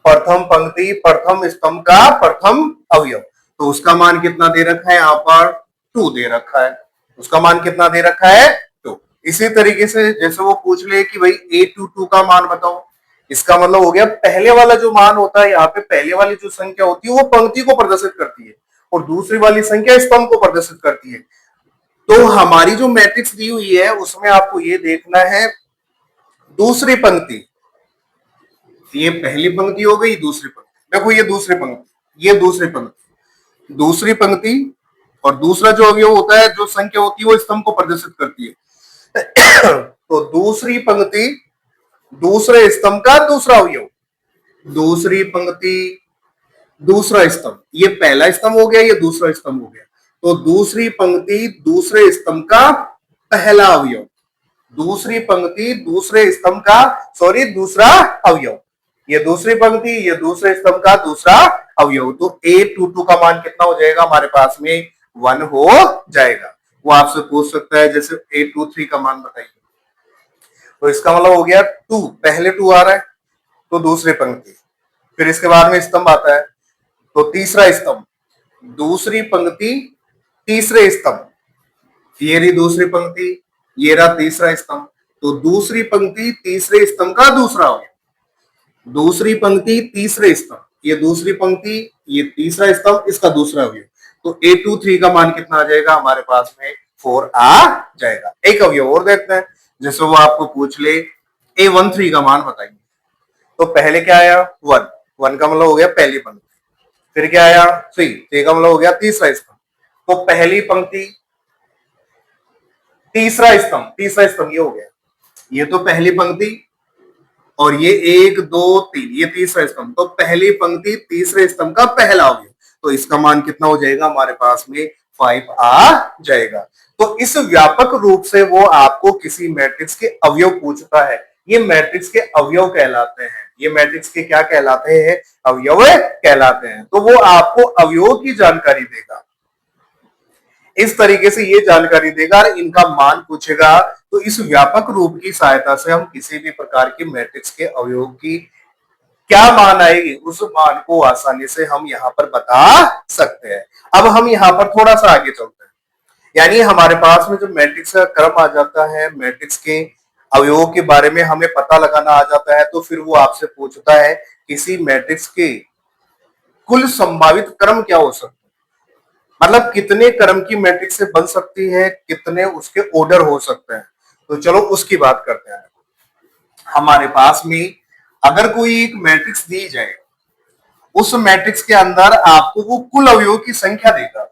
प्रथम पंक्ति प्रथम स्तंभ का प्रथम अवयव। तो उसका मान कितना दे रखा है? यहाँ पर 2 दे रखा है। उसका मान कितना दे रखा है? 2। इसी तरीके से जैसे वो पूछ ले कि भाई a22 का मान बताओ, इसका मतलब हो गया पहले वाला जो मान होता है, यहाँ पे पहले वाली जो संख्या होती है वो पंक्ति को प्रदर्शित करती है और दूसरी वाली संख्या स्तंभ को प्रदर्शित करती है। तो हमारी जो मैट्रिक्स दी हुई है उसमें आपको ये देखना है दूसरी पंक्ति, ये पहली पंक्ति हो गई, दूसरी पंक्ति। देखो ये दूसरी पंक्ति, ये दूसरी पंक्ति, दूसरी पंक्ति और दूसरा जो अवयव होता है, जो संख्या होती है वो स्तंभ को प्रदर्शित करती है। तो दूसरी पंक्ति दूसरे स्तंभ का दूसरा अवयव, दूसरी पंक्ति दूसरा स्तंभ, ये पहला स्तंभ हो गया, ये दूसरा स्तंभ हो गया। तो दूसरी पंक्ति दूसरे स्तंभ का पहला अवयव, दूसरी पंक्ति दूसरे स्तंभ का दूसरा अवयव, ये दूसरी पंक्ति ये दूसरे स्तंभ का दूसरा अवयव। तो a22 का मान कितना हो जाएगा हमारे पास में? 1 हो जाएगा। वो आपसे पूछ सकता है जैसे a23 का मान बताइए, तो इसका मतलब हो गया 2, पहले 2 आ रहा है तो दूसरी पंक्ति, फिर इसके बाद में स्तंभ आता है तो तीसरा स्तंभ, दूसरी पंक्ति तीसरे स्तंभ, ये रही दूसरी पंक्ति, ये रहा तीसरा स्तंभ। तो दूसरी पंक्ति तीसरे स्तंभ का दूसरा अवयव, दूसरी पंक्ति तीसरे स्तंभ, ये दूसरी पंक्ति ये तीसरा स्तंभ, इसका दूसरा अवयव। तो a23 का मान कितना आ जाएगा हमारे पास में? 4 आ जाएगा। एक अवयव और देखते हैं, जैसे वो आपको पूछ ले a13 का मान बताइए, तो पहले क्या आया? 1, 1 का मतलब हो गया पहली पंक्ति, फिर क्या आया? 3, 3 का मतलब हो गया तीसरा स्तंभ। तो पहली पंक्ति तीसरा स्तंभ, तीसरा स्तंभ ये हो गया, ये तो पहली पंक्ति और ये 1 2 3 ये तीसरा स्तंभ। तो पहली पंक्ति तीसरे स्तंभ का पहला अवयव, तो इसका मान कितना हो जाएगा हमारे पास में? 5 आ जाएगा। तो इस व्यापक रूप से वो आपको किसी मैट्रिक्स के अवयव पूछता है। ये मैट्रिक्स के अवयव कहलाते हैं। ये मैट्रिक्स के क्या कहलाते हैं? अवयव कहलाते हैं। तो वो आपको अवयव की जानकारी देगा, इस तरीके से ये जानकारी देगा और इनका मान पूछेगा। तो इस व्यापक रूप की सहायता से हम किसी भी प्रकार के मैट्रिक्स के अवयव की क्या मान आएगी, उस मान को आसानी से हम यहाँ पर बता सकते हैं। अब हम यहाँ पर थोड़ा सा आगे चलते हैं, यानी हमारे पास में जो मैट्रिक्स का क्रम आ जाता है, मैट्रिक्स के अवयवों के बारे में हमें पता लगाना आ जाता है, तो फिर वो आपसे पूछता है किसी मैट्रिक्स के कुल संभावित क्रम क्या हो सकते हैं, मतलब कितने क्रम की मैट्रिक्स से बन सकती है, कितने उसके ऑर्डर हो सकते हैं। तो चलो उसकी बात करते हैं। हमारे पास में अगर कोई एक मैट्रिक्स दी जाए, उस मैट्रिक्स के अंदर आपको वो कुल अवयवों की संख्या देगा,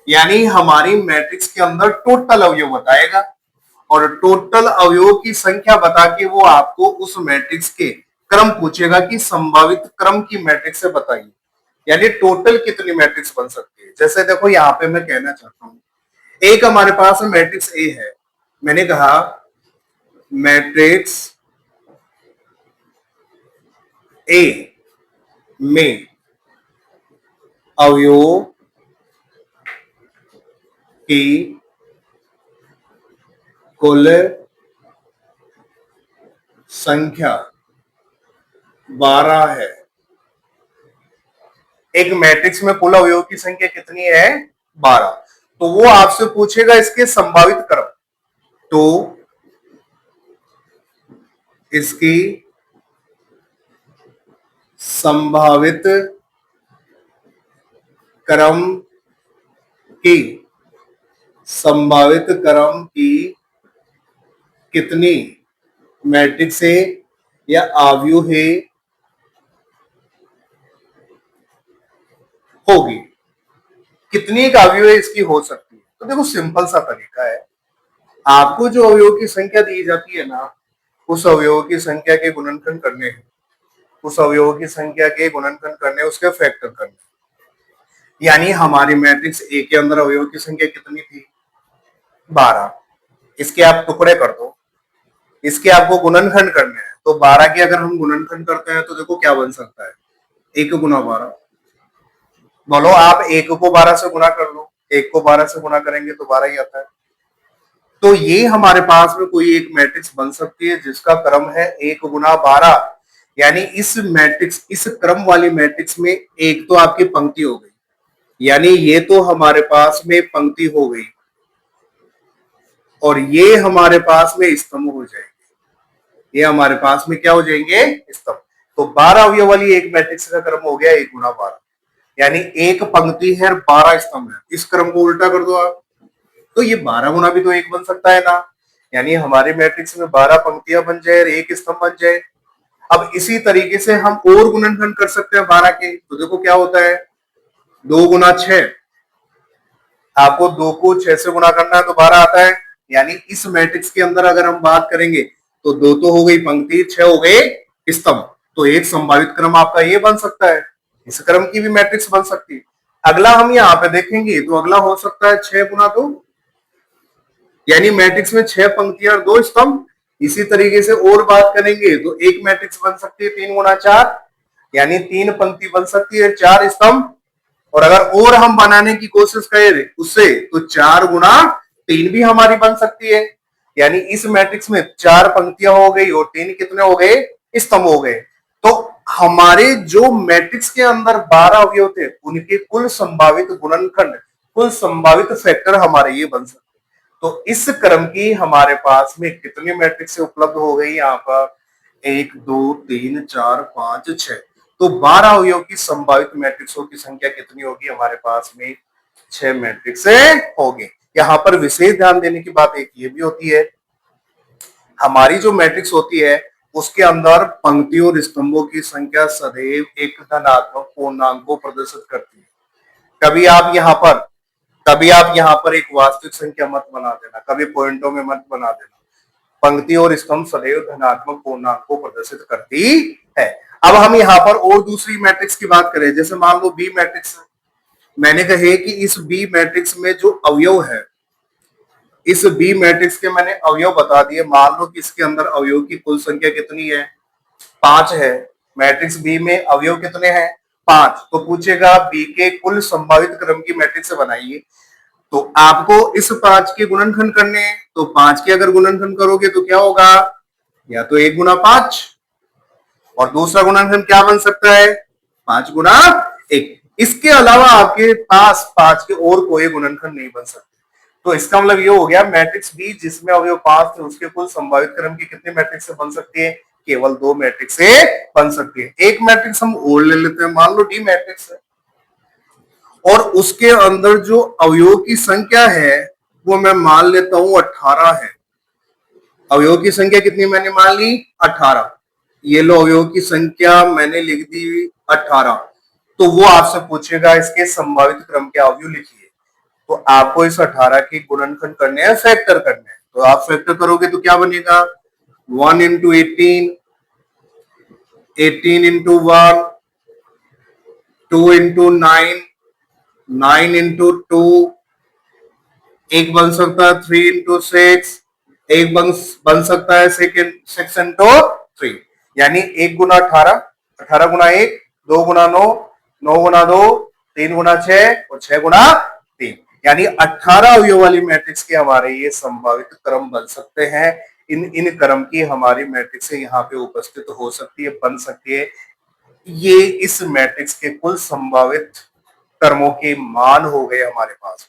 यानी हमारी मैट्रिक्स के अंदर टोटल अवयव बताएगा और टोटल अवयवों की संख्या बता के वो आपको उस मैट्रिक्स के क्रम पूछेगा कि संभावित क्रम की मैट्रिक्स से बताइए, यानी टोटल कितनी मैट्रिक्स बन सकती है। जैसे देखो यहाँ पे मैं कहना चाहता हूं, एक हमारे पास मैट्रिक्स ए है, मैंने कहा मैट्रिक्स ए में अवयवों की कुल संख्या 12 है। एक मैट्रिक्स में कुल अवयवों की संख्या कितनी है? 12। तो वो आपसे पूछेगा इसके संभावित क्रम। तो इसकी संभावित क्रम की कितनी मैट्रिक्स है या अवयव है होगी, कितनी एक अवयव है इसकी हो सकती है। तो देखो सिंपल सा तरीका है, आपको जो अवयव की संख्या दी जाती है ना, उस अवयव की संख्या के गुणनखंड करने हैं, उस अवयव की संख्या के गुणनखंड करने, उसके फैक्टर करने। यानी हमारी मैट्रिक्स ए के अंदर अवयव की संख्या कितनी थी? 12। इसके आप टुकड़े कर दो, इसके आपको गुणनखंड करने हैं। तो 12 के अगर हम गुणनखंड करते हैं तो देखो क्या बन सकता है, 1 गुना 12। बोलो आप 1 को 12 से गुना कर लो, 1 को 12 से गुना करेंगे तो 12 ही आता है। तो ये हमारे पास में कोई एक मैट्रिक्स बन सकती है जिसका क्रम है 1 गुना 12। यानी इस मैट्रिक्स, इस क्रम वाली मैट्रिक्स में एक तो आपकी पंक्ति हो गई, यानी ये तो हमारे पास में पंक्ति हो गई, और ये हमारे पास में स्तंभ हो जाएंगे। ये हमारे पास में क्या हो जाएंगे? स्तंभ। तो 12 अवयव वाली एक मैट्रिक्स का क्रम हो गया 1 गुना 12, यानी एक पंक्ति है और 12 स्तंभ है। इस क्रम को उल्टा कर दो आप, तो ये 12 गुना भी तो 1 बन सकता है ना। यानी हमारे मैट्रिक्स में 12 पंक्तियां बन जाए और 1 स्तंभ बन जाए। अब इसी तरीके से हम और गुणनखंड कर सकते हैं 12 के। तो देखो क्या होता है, 2 गुना 6, आपको 2 को 6 से गुना करना है तो 12 आता है। यानी इस मैट्रिक्स के अंदर अगर हम बात करेंगे तो 2 तो हो गई पंक्ति, 6 हो गए स्तंभ। तो एक संभावित क्रम आपका ये बन सकता है, इस क्रम की भी मैट्रिक्स बन सकती है। अगला हम यहाँ पे देखेंगे तो अगला हो सकता है 6 गुना 2, यानी मैट्रिक्स में 6 पंक्तियां और 2 स्तंभ। इसी तरीके से और बात करेंगे तो एक मैट्रिक्स बन सकती है 3 गुना 4, यानी 3 पंक्ति बन सकती है 4 स्तंभ। और अगर और हम बनाने की कोशिश करें उससे तो 4 गुना 3 भी हमारी बन सकती है। यानी इस मैट्रिक्स में 4 पंक्तियां हो गई और 3 कितने हो गए? स्तंभ हो गए। तो हमारे जो मैट्रिक्स के अंदर 12 अवयव थे उनके कुल संभावित गुणनखंड, कुल संभावित फैक्टर हमारे ये बन सकते। तो इस क्रम की हमारे पास में कितनी मैट्रिक्स उपलब्ध हो गई? यहाँ पर 1 2 3 4 5 6। तो 12 अवयव की संभावित मैट्रिक्सों की संख्या कितनी होगी? हमारे पास में 6 मैट्रिक्स होगी। यहाँ पर विशेष ध्यान देने की बात एक ये भी होती है, हमारी जो मैट्रिक्स होती है उसके अंदर पंक्तियों और स्तंभों की संख्या सदैव एक धनात्मक पूर्णांक को प्रदर्शित करती है। कभी आप यहाँ पर एक वास्तविक संख्या मत बना देना, कभी पॉइंटों में मत बना देना। पंक्ति और स्तंभ सदैव धनात्मक पूर्णांक को प्रदर्शित करती है। अब हम यहाँ पर और दूसरी मैट्रिक्स की बात करें, जैसे मान लो बी मैट्रिक्स है। मैंने कहे कि इस बी मैट्रिक्स में जो अवयव है, इस बी मैट्रिक्स के मैंने अवयव बता दिए। मान लो कि इसके अंदर अवयव की कुल संख्या कितनी है? 5 है। मैट्रिक्स बी में अवयव कितने हैं? 5। तो पूछेगा बी के कुल संभावित क्रम की मैट्रिक्स बनाइए। तो आपको इस 5 के गुणनखंड करने हैं, तो 5 के अगर गुणनखंड करोगे तो क्या होगा? या तो 1 गुना 5, और दूसरा गुणनखंड क्या बन सकता है? 5 गुना 1। इसके अलावा आपके पास 5 के और कोई गुणनखंड नहीं बन सकते। तो इसका मतलब ये हो गया मैट्रिक्स बी जिसमें अवयव 5 थे उसके कुल संभावित क्रम की कितनी मैट्रिक्स बन सकती है? केवल 2 मैट्रिक्स बन सकती है। एक मैट्रिक्स हम और ले लेते हैं, मान लो डी मैट्रिक्स है और उसके अंदर जो अवयव की संख्या है वो मैं मान लेता हूं 18 है। अवयव की संख्या कितनी मैंने मान ली? 18। ये लो अवयव की संख्या मैंने लिख दी 18। तो वो आपसे पूछेगा इसके संभावित क्रम के अवयव लिखिए। तो आपको इस 18 के गुणनखंड करने हैं, फैक्टर करने हैं। तो आप फैक्टर करोगे तो क्या बनेगा? 1 इंटू 18, 18 इंटू 1, 2 इंटू 9, 9 इंटू 2, एक बन सकता है 3 इंटू 6, एक बन सकता है 6 इंटू 3। यानी 1 गुना 18, 18 गुना 1, 2 गुना 9, 9 गुना 2, 3 गुना 6 और 6 गुना 3, यानी 18 अवयव वाली मैट्रिक्स के हमारे ये संभावित क्रम बन सकते हैं। इन क्रम की हमारी मैट्रिक्स यहाँ पे उपस्थित हो सकती है, बन सकती है। ये इस मैट्रिक्स के कुल संभावित क्रमों के मान हो गए हमारे पास।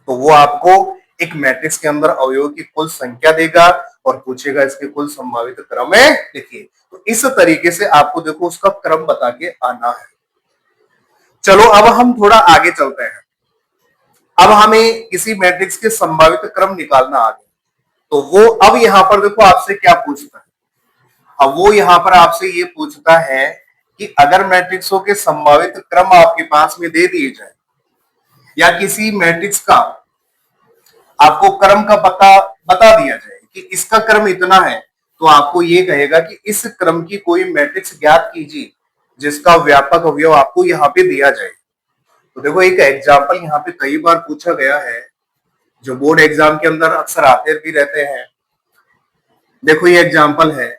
तो वो आपको एक मैट्रिक्स के अंदर अवयवों की कुल संख्या देगा और पूछेगा इसके कुल संभावित क्रम है लिखिए। तो इस तरीके से आपको देखो उसका क्रम बता के आना है। चलो अब हम थोड़ा आगे चलते हैं। अब हमें किसी मैट्रिक्स के संभावित क्रम निकालना आ गया, तो वो अब यहां पर देखो आपसे क्या पूछता है। अब वो यहां पर आपसे ये पूछता है कि अगर मैट्रिक्सों के संभावित क्रम आपके पास में दे दिए जाए या किसी मैट्रिक्स का आपको क्रम का बता दिया जाए कि इसका क्रम इतना है, तो आपको ये कहेगा कि इस क्रम की कोई मैट्रिक्स ज्ञात कीजिए जिसका व्यापक अवयव आपको यहाँ पे दिया जाए। तो देखो एक एग्जाम्पल यहाँ पे कई बार पूछा गया है, जो बोर्ड एग्जाम के अंदर अक्सर आते भी रहते हैं। देखो ये एग्जाम्पल है,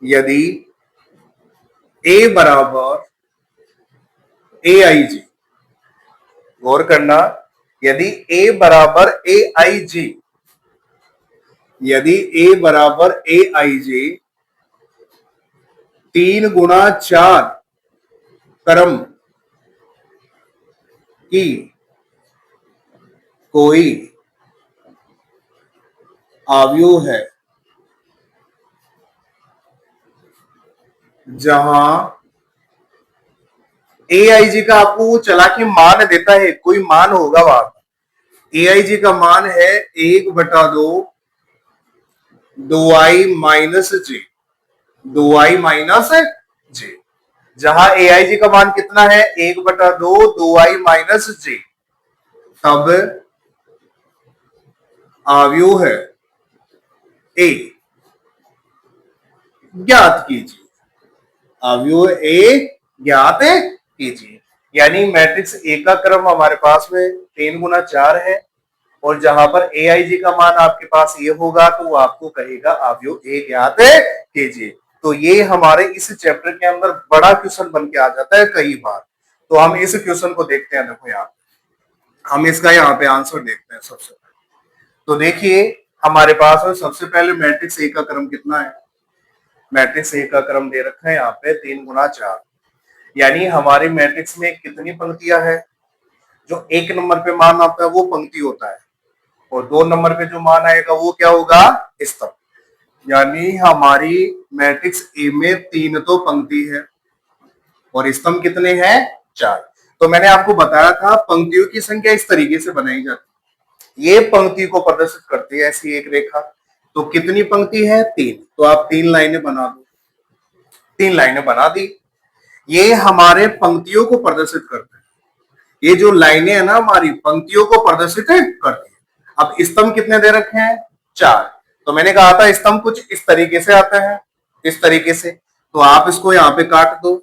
यदि a बराबर aij, गौर करना, यदि a बराबर aij, यदि a बराबर aij 3 गुना 4 क्रम की कोई अवयव है जहां aij का आपको वो चला के मान देता है, कोई मान होगा वहां पर। aij का मान है 1/2 2i माइनस जे, 2i माइनस जे, जहां aij का मान कितना है 1/2 2i माइनस जे, तब अवयव है a ज्ञात कीजिए, अवयव a ज्ञात कीजिए। यानी मैट्रिक्स ए का क्रम हमारे पास में 3 गुना 4 है और जहां पर aij का मान आपके पास ये होगा तो वो आपको कहेगा अवयव a ज्ञात कीजिए। तो ये हमारे इस चैप्टर के अंदर बड़ा क्वेश्चन बन के आ जाता है कई बार। तो हम इस क्वेश्चन को देखते हैं। देखो यहाँ हम इसका यहाँ पे आंसर देखते हैं सबसे पहले। तो देखिए हमारे पास में सबसे पहले मैट्रिक्स ए का क्रम कितना है। मैट्रिक्स ए का क्रम दे रखा है यहाँ पे 3 गुना 4, यानी हमारे मैट्रिक्स में कितनी पंक्तियां हैं। जो 1 नंबर पे मान आता है वो पंक्ति होता है और 2 नंबर पे जो मान आएगा वो क्या होगा, स्तंभ। यानी हमारी मैट्रिक्स ए में 3 तो पंक्ति है और स्तंभ कितने हैं, 4। तो मैंने आपको बताया था पंक्तियों की संख्या इस तरीके से बनाई जाती है। ये पंक्ति को प्रदर्शित करती है ऐसी एक रेखा। तो कितनी पंक्ति है, 3। तो आप 3 लाइनें बना दो, 3 लाइनें बना दी। ये हमारे पंक्तियों को प्रदर्शित करते हैं। ये जो लाइनें है ना हमारी पंक्तियों को प्रदर्शित करती है। अब स्तंभ कितने दे रखे हैं, 4। तो मैंने कहा था स्तंभ कुछ इस तरीके से आते हैं, इस तरीके से। तो आप इसको यहाँ पे काट दो।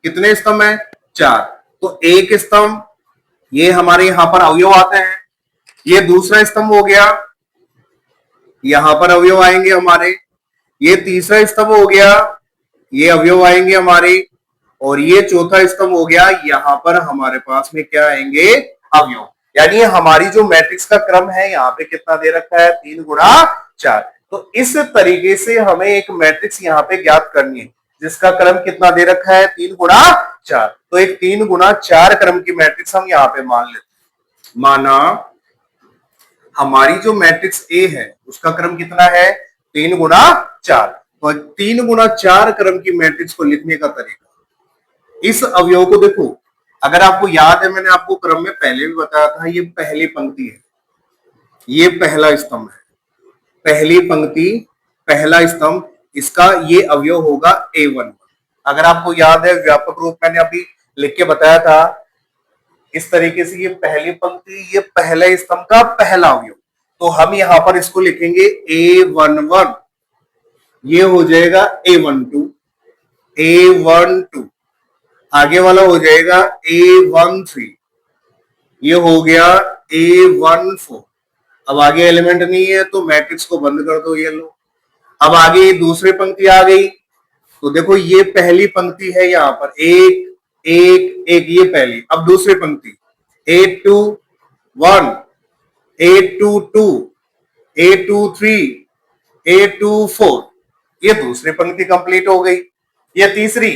कितने स्तंभ है, 4। तो एक स्तंभ ये हमारे यहाँ पर अवयव आते हैं। ये दूसरा स्तंभ हो गया, यहां पर अवयव आएंगे हमारे। ये तीसरा स्तंभ हो गया, ये अवयव आएंगे हमारे। और ये चौथा स्तंभ हो गया, यहां पर हमारे पास में क्या आएंगे, अवयव। यानी हमारी जो मैट्रिक्स का क्रम है यहाँ पे कितना दे रखा है, 3 गुना 4। तो इस तरीके से हमें एक मैट्रिक्स यहाँ पे ज्ञात करनी है जिसका क्रम कितना दे रखा है, 3 गुना 4। तो एक 3 गुना 4 क्रम की मैट्रिक्स हम यहाँ पे मान लेते हैं। माना हमारी जो मैट्रिक्स ए है उसका क्रम कितना है, 3 गुना 4। तो 3 गुना 4 क्रम की मैट्रिक्स को लिखने का तरीका, इस अवयव को देखो, अगर आपको याद है मैंने आपको क्रम में पहले भी बताया था, ये पहली पंक्ति है, ये पहला स्तंभ है, पहली पंक्ति पहला स्तंभ, इसका ये अवयव होगा A1। अगर आपको याद है व्यापक रूप मैंने अभी लिख के बताया था इस तरीके से, ये पहली पंक्ति ये पहले स्तंभ का पहला अवयव। तो हम यहां पर इसको लिखेंगे A11, ये हो जाएगा A12, A12। आगे वाला हो जाएगा A13, ये हो गया A14। अब आगे एलिमेंट नहीं है तो मैट्रिक्स को बंद कर दो, ये लो। अब आगे दूसरी पंक्ति आ गई, तो देखो ये पहली पंक्ति है, यहाँ पर 1 एक एक, ये पहली। अब दूसरी पंक्ति 821, 822, 823, 824, ये दूसरी पंक्ति कंप्लीट हो गई। ये तीसरी,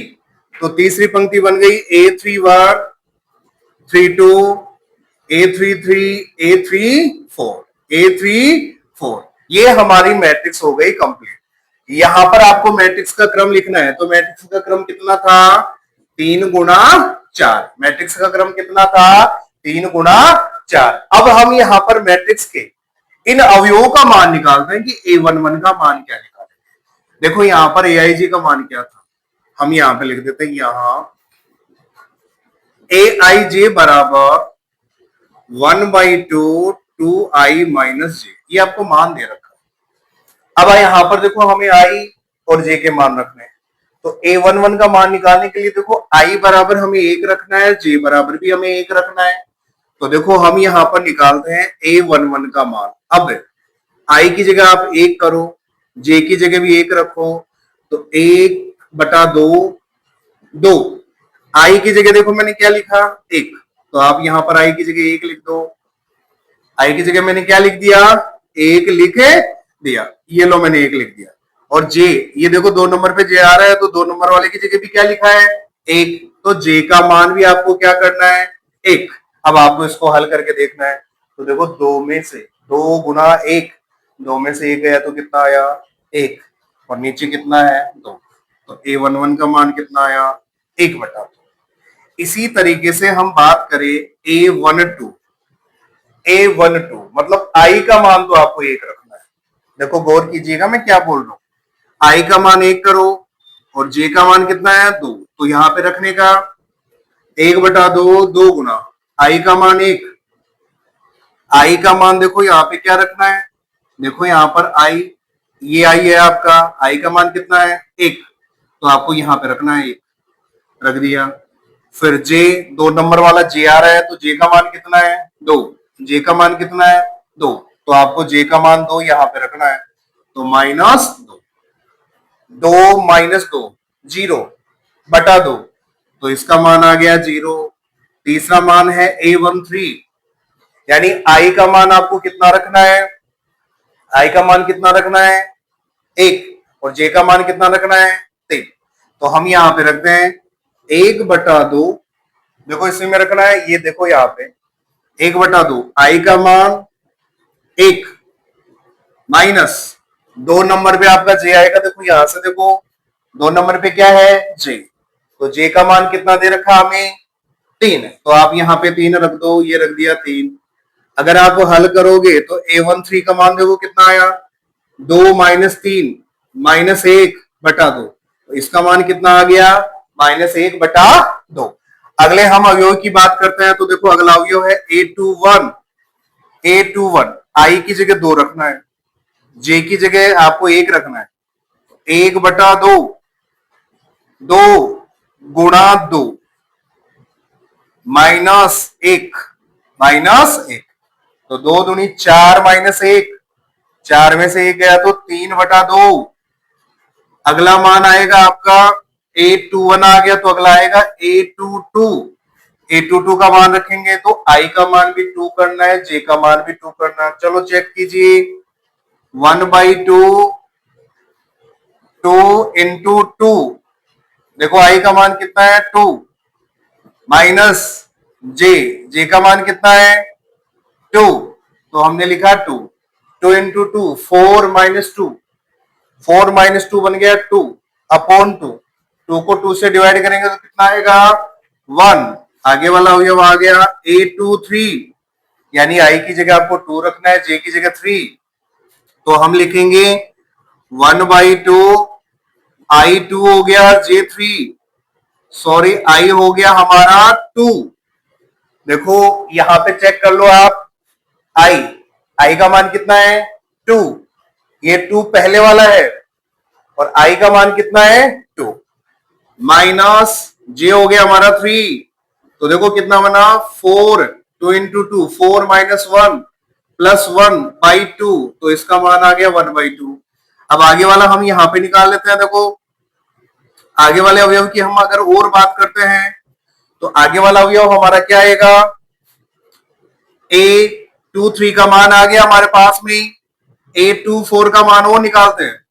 तो तीसरी पंक्ति बन गई A31, 32, A33, A34, A34, ये हमारी मैट्रिक्स हो गई कंप्लीट। यहां पर आपको मैट्रिक्स का क्रम लिखना है, तो मैट्रिक्स का क्रम कितना था? 3 गुणा 4। मैट्रिक्स का क्रम कितना था? 3 गुणा 4। अब हम यहां पर मैट्रिक्स के इन अवयवों का मान निकालते हैं कि A11 का मान क्या निकालेंगे। देखो यहां पर AIJ का मान क्या था, हम यहां पे लिख देते हैं, यहां AIJ बराबर 1/2 2I माइनस जे, ये आपको मान दे रखा है। अब यहां पर देखो हमें I और J के मान रखने हैं, तो A11 का मान निकालने के लिए देखो I बराबर हमें 1 रखना है, J बराबर भी हमें 1 रखना है। तो देखो हम यहां पर निकालते हैं A11 का मान। अब I की जगह आप 1 करो, J की जगह भी 1 रखो, तो 1/2 2। I की जगह देखो मैंने क्या लिखा? 1, तो आप यहां पर I की जगह 1 लिख दो। I की जगह मैंने क्या लिख दिया? 1 लिख दिया। ये लो मैंने 1 लिख दिया। और J, ये देखो 2 नंबर पे J आ रहा है, तो 2 नंबर वाले की जगह भी क्या लिखा है? 1, तो J का मान भी आपको क्या करना है? 1। अब आपको इसको हल करके देखना है, तो देखो 2 में से 2 गुना 1, 2 में से 1 गया तो कितना आया? 1, और नीचे कितना है? 2, तो A11 का मान कितना आया? 1/2। इसी तरीके से हम बात करें A12, A12 मतलब I का मान तो आपको 1 रखना है। देखो गौर कीजिएगा मैं क्या बोल रहा हूं, I का मान 1 करो और J का मान कितना है? 2, तो यहां पे रखने का 1/2, 2 गुना I का मान 1, I का मान देखो यहाँ पे क्या रखना है? देखो यहाँ पर I, ये I है आपका, I का मान कितना है? 1, तो आपको यहाँ पे रखना है 1, रख दिया। फिर J, 2 नंबर वाला J आ रहा है, तो J का मान कितना है? 2, J का मान कितना है? 2, तो आपको J का मान 2 यहाँ पे रखना है, तो -2, 2 - 2 0/2, तो इसका मान आ गया 0। तीसरा मान है A13, यानी I का मान आपको कितना रखना है? I का मान कितना रखना है? 1, और J का मान कितना रखना है? 3, तो हम यहाँ पे रखते हैं 1/2, देखो इसी में रखना है, ये देखो यहाँ पे 1/2, I का मान 1 माइनस 2 नंबर पे आपका J आएगा, देखो यहां से देखो 2 नंबर पे क्या है? J, तो J का मान कितना दे रखा हमें? 3, तो आप यहाँ पे 3 रख दो, ये रख दिया 3। अगर आप हल करोगे तो A13 का मान देखो कितना आया? 2 - 3 -1/2, तो इसका मान कितना आ गया? -1/2। अगले हम अवयव की बात करते हैं, तो देखो अगला अवयव है A21, A21 I की जगह 2 रखना है, J की जगह आपको 1 रखना है, 1/2, 2 गुणा 2 -1, तो 2 दूनी 4 -1, 4 में से 1 गया तो 3/2। अगला मान आएगा आपका A21 आ गया, तो अगला आएगा A22, A22 का मान रखेंगे तो I का मान भी 2 करना है, J का मान भी 2 करना है। चलो चेक कीजिए, 1/2 2 इंटू 2, देखो I का मान कितना है? 2 माइनस J का मान कितना है? 2, तो हमने लिखा 2, 2 इंटू 2 4 - 2, 4 - 2 बन गया 2 अपॉन 2, 2 को 2 से डिवाइड करेंगे तो कितना आएगा? 1। आगे वाला अवयव आ गया A23, यानी I की जगह आपको 2 रखना है, J की जगह 3, तो हम लिखेंगे 1/2 I2 हो गया, J3 सॉरी I हो गया हमारा 2। देखो यहां पे चेक कर लो आप, I का मान कितना है? 2, ये 2 पहले वाला है, और I का मान कितना है? 2 माइनस J हो गया हमारा 3, तो देखो कितना बना? 4, 2 इंटू 2 4 - 1 प्लस 1/2, तो इसका मान आ गया 1/2। अब आगे वाला हम यहां पे निकाल लेते हैं। देखो आगे वाले अवयव की हम अगर और बात करते हैं, तो आगे वाला अवयव हमारा क्या आएगा, A24 का मान आ गया हमारे पास में, A24 का मान वो निकालते हैं,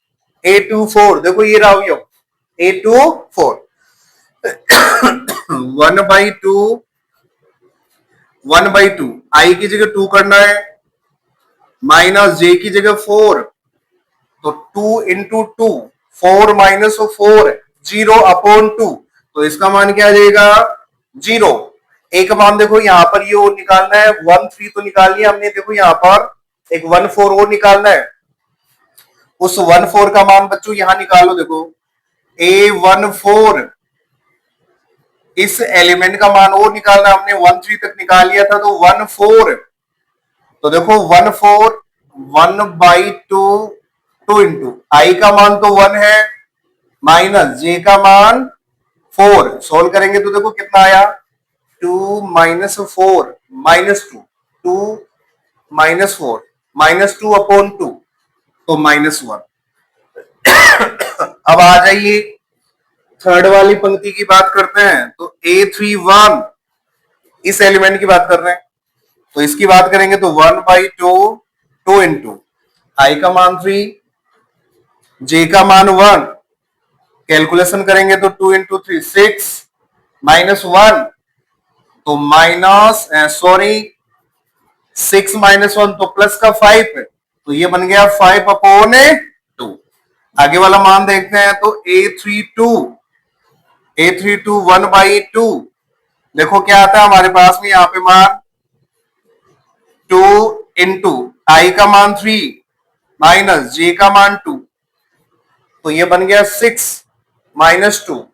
A24 देखो ये रहा अवयव A24 1/2 आई की जगह 2 करना है, माइनस जे की जगह 4, तो 2 इंटू 2, 4 माइनस 4, 0/2, तो इसका मान क्या आ जाएगा 0। एक मान देखो यहाँ पर ये और निकालना है 1/3 तो निकाल लिया हमने, देखो यहाँ पर एक 1/4 और निकालना है, उस 1/4 का मान बच्चों यहां निकालो, देखो A14 इस एलिमेंट का मान और निकालना, हमने 1/3 तक निकाल लिया था, तो 1/4, तो देखो 1/4 1/2, 2 इंटू आई का मान तो 1 है, माइनस जे का मान 4, सोल्व करेंगे तो देखो कितना आया 2 माइनस 4 माइनस 2, 2 माइनस 4 माइनस 2/2, तो -1। अब आ जाइए थर्ड वाली पंक्ति की बात करते हैं, तो A31 इस एलिमेंट की बात कर रहे हैं, तो इसकी बात करेंगे तो 1/2, 2 इंटू आई का मान 3, जे का मान 1, कैलकुलेशन करेंगे तो 2 इंटू 3 6, -1, तो माइनस सॉरी 6 -1 तो प्लस का 5 है, तो ये बन गया 5/2। आगे वाला मान देखते हैं, तो A32 1/2, देखो क्या आता है हमारे पास में यहाँ पे मान 2 इंटू आई का मान 3 माइनस जे का मान 2, तो ये बन गया 6 -2,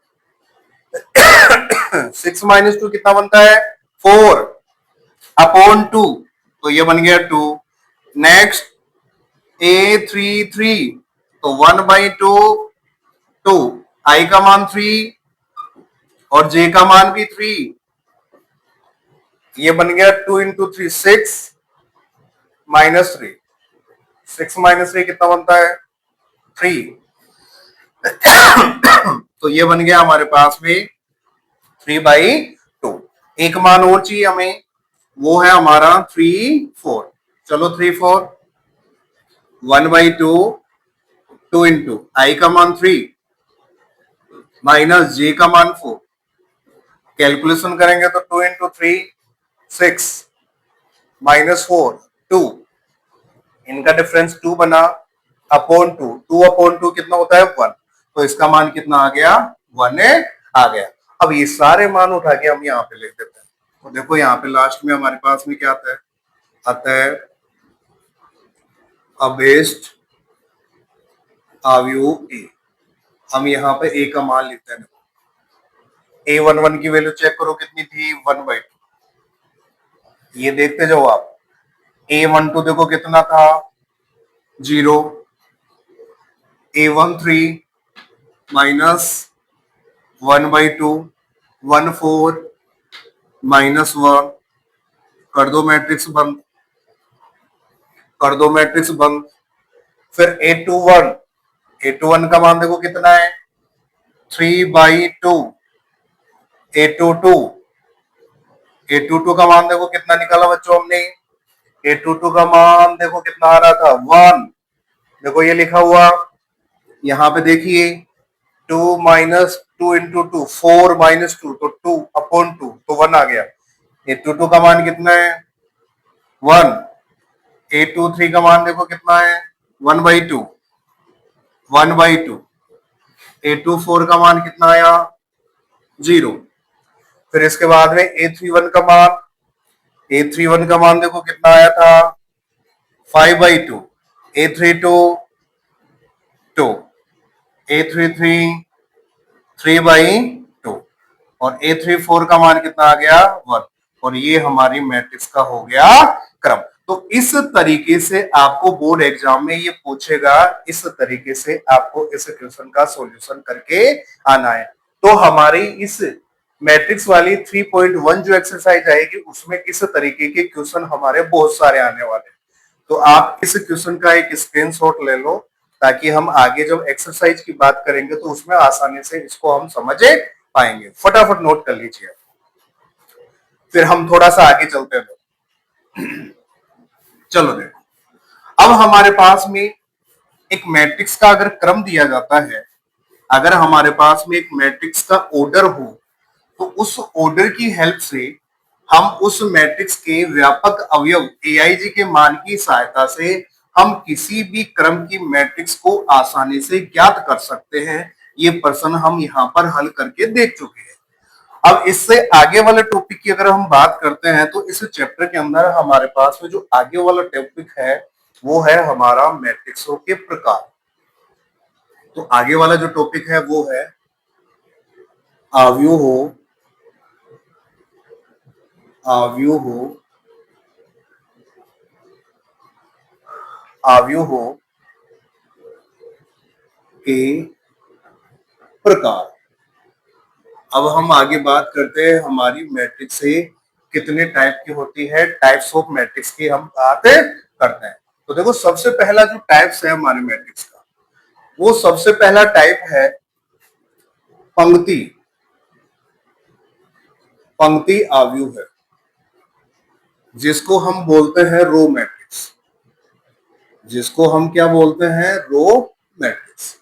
6 -2 कितना बनता है 4/2, तो ये बन गया 2। नेक्स्ट A33 तो 1/2, 2 आई का मान 3 और जे का मान भी 3, ये बन गया 2 इंटू 3 6 -3, 6 -3 कितना बनता है 3, तो ये बन गया हमारे पास में 3/2। एक मान और चाहिए हमें, वो है हमारा 3 4, चलो 3 4 1/2, 2 इंटू आई का मान 3 माइनस जे का मान 4, कैलकुलेशन करेंगे तो 2 इंटू 3 6 -4 2, इनका डिफरेंस 2 बना अपॉन 2, 2/2 कितना होता है 1, तो इसका मान कितना आ गया 1 आ गया। अब ये सारे मान उठा के हम यहाँ पे लिख देते हैं, तो देखो यहाँ पे लास्ट में हमारे पास में क्या आता है अबेस्ट अवयव ए, हम यहाँ पे ए का मान लिखते हैं, A11 की वैल्यू चेक करो कितनी थी 1/2, ये देखते जाओ आप, A12 देखो कितना था 0, A13 माइनस 1/2, 1/4 -1, कर दो मैट्रिक्स बंद, कर दो मैट्रिक्स बंद। फिर A21 का मान देखो कितना है 3/2, A22 का मान देखो कितना निकाला बच्चों हमने, A22 का मान देखो कितना आ रहा था 1, देखो ये लिखा हुआ यहाँ पे देखिए 2 माइनस 2 इंटू 2 4 -2, तो 2/2, तो 1 आ गया। A22 का मान कितना है 1, A23 का मान देखो कितना है 1/2, 1/2, A24 का मान कितना आया 0, फिर इसके बाद में A31 का मान देखो कितना आया था 5/2, A32 2, A33 3/2 और A34 का मान कितना आ गया 1, और ये हमारी मैट्रिक्स का हो गया क्रम। तो इस तरीके से आपको बोर्ड एग्जाम में ये पूछेगा, इस तरीके से आपको इस क्वेश्चन का सॉल्यूशन करके आना है। तो हमारी इस मैट्रिक्स वाली 3.1 जो एक्सरसाइज आएगी उसमें इस तरीके के क्वेश्चन हमारे बहुत सारे आने वाले हैं। तो आप इस क्वेश्चन का एक स्क्रीनशॉट ले लो, ताकि हम आगे जब एक्सरसाइज की बात करेंगे तो उसमें आसानी से इसको हम समझ पाएंगे। फटाफट नोट कर लीजिए। फिर हम थोड़ा सा आगे चलते हैं। चलो देखो, अब हमारे पास में एक मैट्रिक्स का अगर क्रम दिया जाता है, अगर हमारे पास में एक मैट्रिक्स का ऑर्डर हो, तो उस ऑर्डर की हेल्प से हम उस मैट्रिक्स के व्यापक अवयव एआईजी के मान की सहायता से हम किसी भी क्रम की मैट्रिक्स को आसानी से ज्ञात कर सकते हैं। ये प्रश्न हम यहाँ पर हल करके देख चुके हैं। अब इससे आगे वाले टॉपिक की अगर हम बात करते हैं, तो इस चैप्टर के अंदर हमारे पास में जो आगे वाला टॉपिक है वो है हमारा मैट्रिक्सों के प्रकार। तो आगे वाला जो टॉपिक है वो है अवयवों के प्रकार। अब हम आगे बात करते हैं हमारी मैट्रिक्स से कितने टाइप की होती है, टाइप्स ऑफ मैट्रिक्स की हम बात करते हैं। तो देखो, सबसे पहला जो टाइप्स है हमारे मैट्रिक्स का, वो सबसे पहला टाइप है पंक्ति आव्यूह है, जिसको हम बोलते हैं रो मैट्रिक्स। जिसको हम क्या बोलते हैं? Row matrix.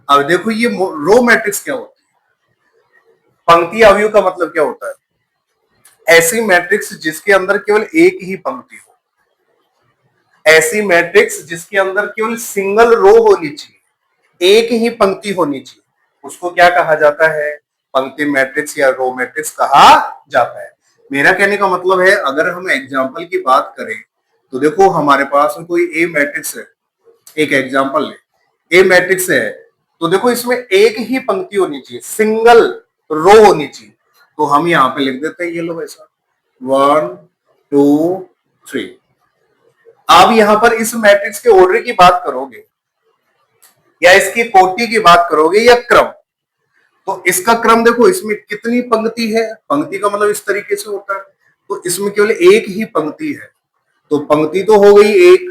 अब देखो, ये रो मैट्रिक्स क्या होती है? पंक्ति आव्यूह का मतलब क्या होता है? ऐसी मैट्रिक्स जिसके अंदर केवल एक ही पंक्ति हो, ऐसी मैट्रिक्स जिसके अंदर केवल सिंगल रो होनी चाहिए, एक ही पंक्ति होनी चाहिए, उसको क्या कहा जाता है? पंक्ति मैट्रिक्स या रो मैट्रिक्स कहा जाता है। मेरा कहने का मतलब है, अगर हम एग्जाम्पल की बात करें तो देखो, हमारे पास में कोई ए मैट्रिक्स है, एक एग्जाम्पल ले, ए मैट्रिक्स है, तो देखो इसमें एक ही पंक्ति होनी चाहिए, सिंगल रो होनी चाहिए। तो हम यहाँ पे लिख देते हैं, ये लो ऐसा 1 2 3। आप यहां पर इस मैट्रिक्स के ऑर्डर की बात करोगे या इसकी कोटि की बात करोगे या क्रम, तो इसका क्रम देखो, इसमें कितनी पंक्ति है? पंक्ति का मतलब इस तरीके से होता है, तो इसमें केवल एक ही पंक्ति है, तो पंक्ति तो हो गई एक,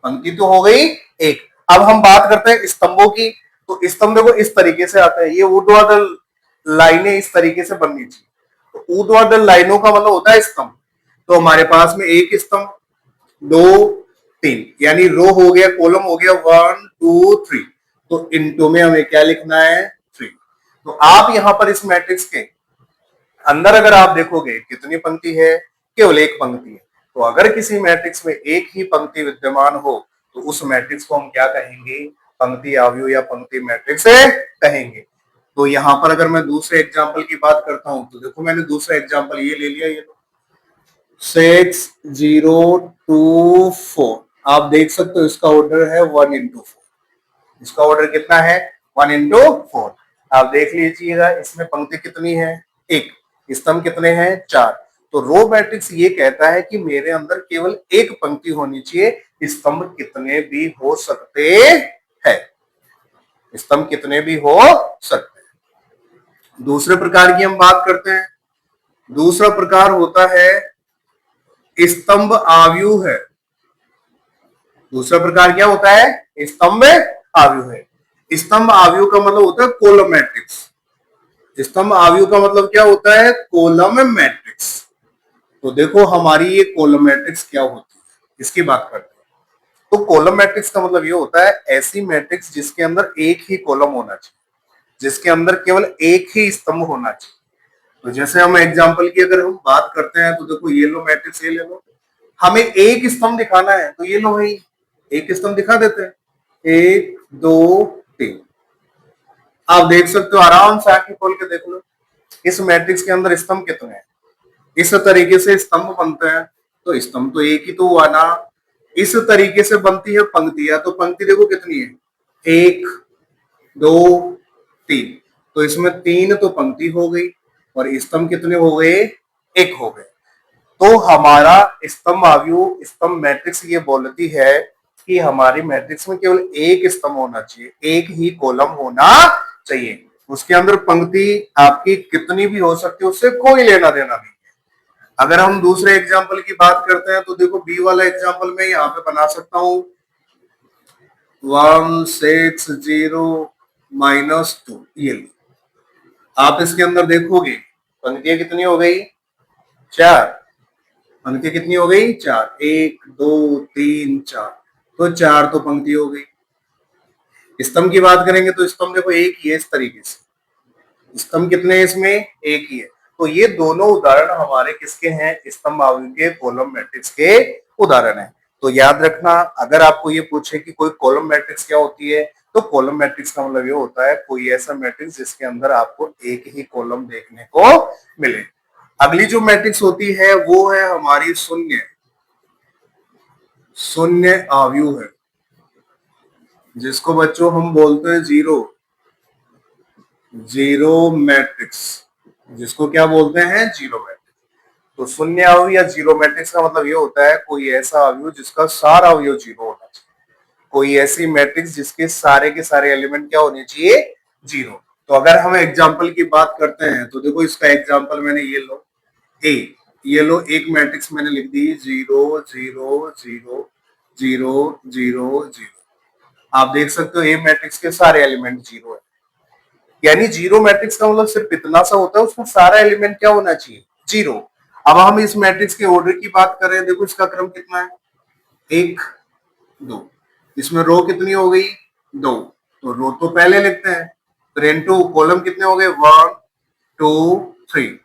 पंक्ति तो हो गई एक। अब हम बात करते हैं स्तंभों की, तो स्तंभ देखो इस तरीके से आता है, ये ऊर्ध्वाधर लाइनें इस तरीके से बननी चाहिए, तो ऊर्ध्वाधर लाइनों का मतलब होता है स्तंभ। तो हमारे पास में एक स्तंभ, 2 3, यानी रो हो गया, कॉलम हो गया 1 2 3, तो इनटू में हमें क्या लिखना है? 3। तो आप यहां पर इस मैट्रिक्स के अंदर अगर आप देखोगे कितनी पंक्ति है? केवल एक पंक्ति है। तो अगर किसी मैट्रिक्स में एक ही पंक्ति विद्यमान हो, तो उस मैट्रिक्स को हम क्या कहेंगे? पंक्ति आव्यूह या पंक्ति मैट्रिक्स कहेंगे। तो यहां पर अगर मैं दूसरे एग्जाम्पल की बात करता हूं, तो देखो मैंने दूसरा एग्जाम्पल ये ले लिया, ये 6 0 2 4। आप देख सकते हो इसका ऑर्डर है 1 into 4। इसका ऑर्डर कितना है? 1 into 4। आप देख लीजिएगा, इसमें पंक्ति कितनी है? एक। स्तंभ कितने हैं? 4। तो रो मैट्रिक्स ये कहता है कि मेरे अंदर केवल एक पंक्ति होनी चाहिए, स्तंभ कितने भी हो सकते हैं, स्तंभ कितने भी हो सकते हैं। दूसरे प्रकार की हम बात करते हैं। दूसरा प्रकार होता है स्तंभ आव्यूह है। दूसरा प्रकार क्या होता है? स्तंभ आव्यूह है। स्तंभ आव्यूह का मतलब होता है कॉलम मैट्रिक्स। स्तंभ आव्यूह का मतलब क्या होता है? Column matrix. तो देखो हमारी ये कॉलम मैट्रिक्स क्या होती है, इसकी बात करते हैं। तो कॉलम मैट्रिक्स का मतलब ये होता है ऐसी मैट्रिक्स जिसके अंदर एक ही कॉलम होना चाहिए, जिसके अंदर केवल एक ही स्तंभ होना चाहिए। तो जैसे हम एग्जांपल की अगर हम बात करते हैं, तो देखो ये लो मैट्रिक्स, ये ले लो, हमें एक स्तंभ दिखाना है, तो ये लो भाई एक स्तंभ दिखा देते हैं, 1 2 3। आप देख सकते हो, आराम से आंखें खोल के देख लो इस मैट्रिक्स के अंदर स्तंभ कितने हैं। इस तरीके से स्तंभ बनते हैं, तो स्तंभ तो एक ही तो हुआ ना। इस तरीके से बनती है पंक्तियां, तो पंक्ति देखो कितनी है? 1 2 3। तो इसमें 3 तो पंक्ति हो गई, और स्तंभ कितने हो गए? एक हो गए। तो हमारा स्तंभ आव्यूह, स्तंभ मैट्रिक्स ये बोलती है कि हमारी मैट्रिक्स में केवल एक स्तंभ होना चाहिए, एक ही कॉलम होना चाहिए। उसके अंदर पंक्ति आपकी कितनी भी हो सकती है, उससे कोई लेना देना नहीं है। अगर हम दूसरे एग्जाम्पल की बात करते हैं, तो देखो बी वाला एग्जाम्पल में यहाँ पे बना सकता हूं 1 6 0 -2। ये आप इसके अंदर देखोगे पंक्तियां कितनी हो गई? 4। पंक्ति कितनी हो गई? 4। 1 2 3 4, तो 4 तो पंक्ति हो गई। स्तंभ की बात करेंगे तो स्तंभ देखो एक ही है इस तरीके से। स्तंभ कितने हैं इसमें? एक ही है। तो ये दोनों उदाहरण हमारे किसके हैं? स्तंभ अवयव के कॉलम मैट्रिक्स के उदाहरण है। तो याद रखना, अगर आपको ये पूछे कि कोई कॉलम मैट्रिक्स क्या होती है, तो कॉलम मैट्रिक्स का मतलब ये होता है कोई ऐसा मैट्रिक्स जिसके अंदर आपको एक ही कॉलम देखने को मिले। अगली जो मैट्रिक्स होती है वो है हमारी शून्य शून्य अवयव है, जिसको बच्चों हम बोलते हैं जीरो जीरो मैट्रिक्स। जिसको क्या बोलते हैं? Zero matrix. तो शून्य अवयव या जीरो मैट्रिक्स का मतलब ये होता है कोई ऐसा अवयव जिसका सारा अवयव जीरो होना चाहिए, कोई ऐसी मैट्रिक्स जिसके सारे के सारे एलिमेंट क्या होने चाहिए? जीरो। तो अगर हम एग्जांपल की बात करते हैं तो देखो इसका एग्जांपल मैंने ये लो ए, ये लो एक मैट्रिक्स मैंने लिख दी 0 0 0 0 0 0। आप देख सकते हो ए मैट्रिक्स के सारे एलिमेंट जीरो है, यानी जीरो मैट्रिक्स का मतलब सिर्फ इतना सा होता है उसमें सारा एलिमेंट क्या होना चाहिए? जीरो। अब हम इस मैट्रिक्स के ऑर्डर की बात कर रहे हैं, देखो इसका क्रम कितना है? 1 2। इसमें रो कितनी हो गई? 2। तो रो तो पहले लिखते हैं, तो इनटू कॉलम कितने हो गए? 1 2 3।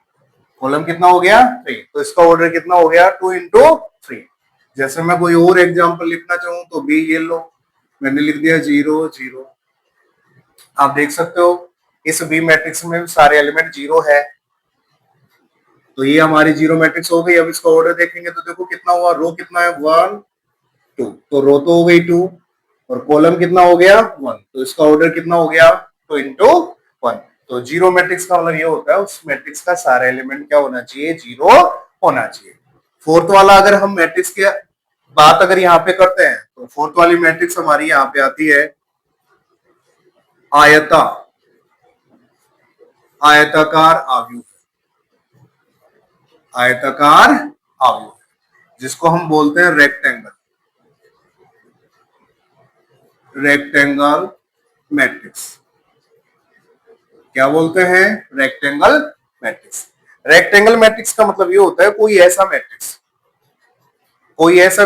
कॉलम कितना हो गया? 3। तो इसका ऑर्डर कितना हो गया? 2 इंटू 3। जैसे मैं कोई और एग्जांपल लिखना चाहूं तो बी ये लो, मैंने लिख दिया 0 0। आप देख सकते हो इस बी मैट्रिक्स में सारे एलिमेंट जीरो है, तो ये हमारी जीरो मैट्रिक्स हो गई। अब इसका ऑर्डर देखेंगे तो देखो कितना हुआ? रो कितना है? 1 2। तो रो तो हो गई 2 और कॉलम कितना हो गया? 1। तो इसका ऑर्डर कितना हो गया? 2 इंटू 1। तो जीरो मैट्रिक्स का मतलब ये होता है उस मैट्रिक्स का सारा एलिमेंट क्या होना चाहिए? जीरो होना चाहिए। फोर्थ वाला अगर हम मैट्रिक्स की बात अगर यहाँ पे करते हैं तो फोर्थ वाली मैट्रिक्स हमारी यहाँ पे आती है आयता आयताकार अवयव। आयताकार अवयव जिसको हम बोलते हैं रेक्टेंगल रेक्टेंगल मैट्रिक्स। क्या बोलते हैं? Rectangle matrix. रेक्टेंगल मैट्रिक्स का मतलब ये होता है कोई ऐसा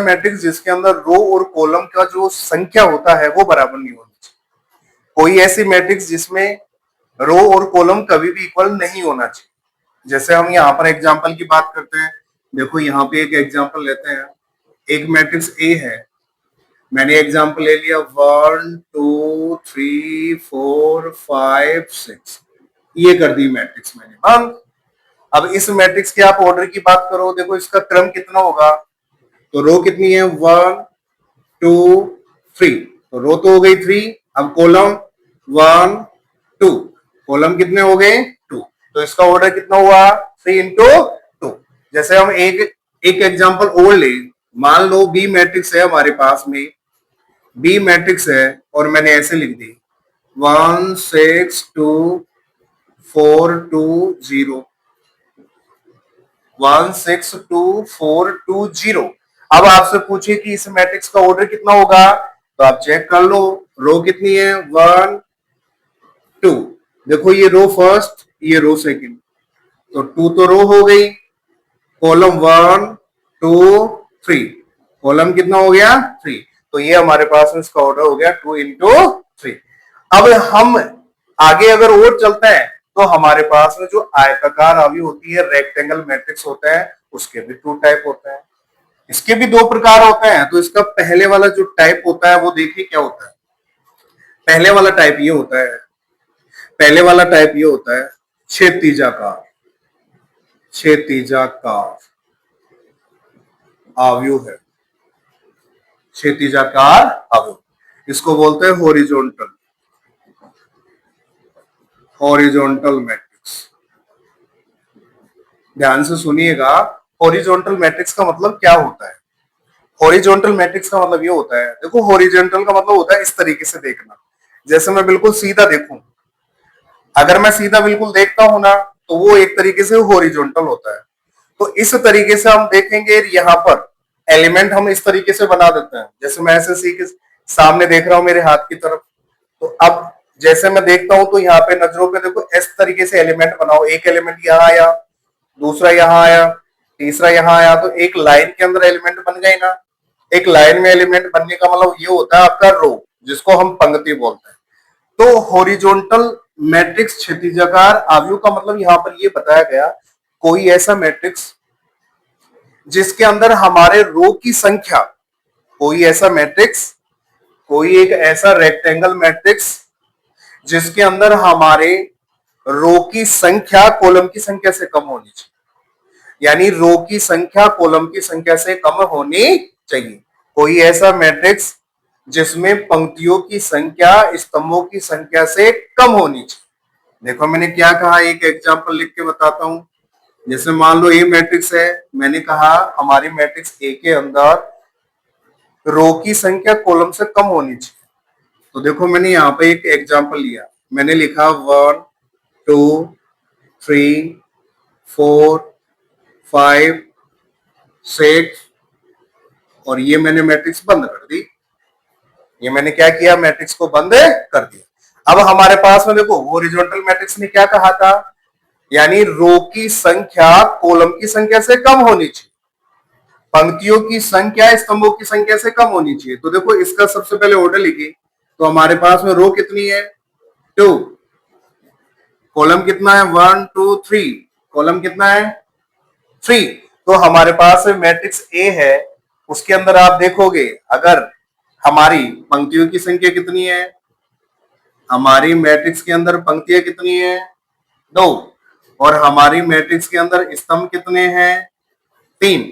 मैट्रिक्स जिसके अंदर रो और कॉलम का जो संख्या होता है वो बराबर नहीं होनी चाहिए। कोई ऐसी मैट्रिक्स जिसमें रो और कॉलम कभी भी इक्वल नहीं होना चाहिए। जैसे हम यहाँ पर एग्जांपल की बात करते हैं, देखो यहाँ पे एक एग्जांपल लेते हैं। एक मैट्रिक्स ए है, मैंने एग्जांपल ले लिया 1 2 3 4 5 6, ये कर दी मैट्रिक्स मैंने। हाँ, अब इस मैट्रिक्स के आप ऑर्डर की बात करो, देखो इसका क्रम कितना होगा? तो रो कितनी है? 1 2 3। तो रो तो हो गई 3। अब कॉलम 1 2, कॉलम कितने हो गए? 2। तो इसका ऑर्डर कितना हुआ? 3 इंटू 2। जैसे हम एक एग्जांपल और ले, मान लो बी मैट्रिक्स है हमारे पास में, बी मैट्रिक्स है और मैंने ऐसे लिख दी 1 6 2 4 2 0 1 6 2 4 2 0। अब आपसे पूछे कि इस मैट्रिक्स का ऑर्डर कितना होगा, तो आप चेक कर लो। रो कितनी है? 1 2। देखो ये रो फर्स्ट, ये रो सेकंड, तो 2 तो रो हो गई। कॉलम 1 2 3, कॉलम कितना हो गया? 3। तो ये हमारे पास में इसका ऑर्डर हो गया 2 इंटू 3। अब हम आगे अगर और चलते हैं तो हमारे पास में जो आयताकार अवयव होती है रेक्टेंगल मैट्रिक्स होता है, उसके भी 2 टाइप होते हैं। इसके भी 2 प्रकार होते हैं। तो इसका पहले वाला जो टाइप होता है वो देखिए क्या होता है। पहले वाला टाइप ये होता है, पहले वाला टाइप ये होता है क्षैतिजाकार क्षैतिजाकार अवयव है। क्षैतिजाकार अवयव, इसको बोलते हैं हॉरिजॉन्टल मैट्रिक्स। ध्यान से सुनिएगा, हॉरिजॉन्टल मैट्रिक्स का मतलब क्या होता है? हॉरिजॉन्टल मैट्रिक्स का मतलब ये होता है, देखो हॉरिजॉन्टल का मतलब होता है इस तरीके से देखना। जैसे मैं बिल्कुल सीधा देखूं, अगर मैं सीधा बिल्कुल देखता हूं ना तो वो एक तरीके से हॉरिजॉन्टल होता है। तो इस तरीके से हम देखेंगे, यहाँ पर एलिमेंट हम इस तरीके से बना देते हैं। जैसे मैं ऐसे सी के सामने देख रहा हूं मेरे हाथ की तरफ, तो अब जैसे मैं देखता हूं तो यहाँ पे नजरों पे देखो इस तरीके से एलिमेंट बनाओ। एक एलिमेंट यहाँ आया, दूसरा यहाँ आया, तीसरा यहाँ आया तो एक लाइन के अंदर एलिमेंट बन गए ना। एक लाइन में एलिमेंट बनने का मतलब ये होता है आपका रो, जिसको हम पंक्ति बोलते हैं। तो हॉरिजॉन्टल मैट्रिक्स क्षैतिजाकार अवयव का मतलब यहाँ पर ये बताया गया, कोई ऐसा मैट्रिक्स जिसके अंदर हमारे रो की संख्या, कोई ऐसा मैट्रिक्स, कोई एक ऐसा रेक्टेंगल मैट्रिक्स जिसके अंदर हमारे रो की संख्या कॉलम की संख्या से कम होनी चाहिए, यानी रो की संख्या कॉलम की संख्या से कम होनी चाहिए। कोई ऐसा मैट्रिक्स जिसमें पंक्तियों की संख्या स्तंभों की संख्या से कम होनी चाहिए। देखो मैंने क्या कहा, एक एग्जांपल लिख के बताता हूं। जैसे मान लो ए मैट्रिक्स है, मैंने कहा हमारी मैट्रिक्स ए के अंदर रो की संख्या कॉलम से कम होनी चाहिए। तो देखो मैंने यहाँ पे एक एग्जांपल लिया, मैंने लिखा 1 2 3 4 5 6 और ये मैंने मैट्रिक्स बंद कर दी। ये मैंने क्या किया, मैट्रिक्स को बंद कर दिया। अब हमारे पास में देखो हॉरिजॉन्टल मैट्रिक्स ने क्या कहा था, यानी रो की संख्या कॉलम की संख्या से कम होनी चाहिए, पंक्तियों की संख्या स्तंभों की संख्या से कम होनी चाहिए। तो देखो इसका सबसे पहले ऑर्डर लिखिए, तो हमारे पास में रो कितनी है 2, कॉलम कितना है 1 2 3, कॉलम कितना है 3। तो हमारे पास मैट्रिक्स ए है, उसके अंदर आप देखोगे अगर हमारी पंक्तियों की संख्या कितनी है, हमारी मैट्रिक्स के अंदर पंक्तियां कितनी है 2, और हमारी मैट्रिक्स के अंदर स्तंभ कितने हैं 3।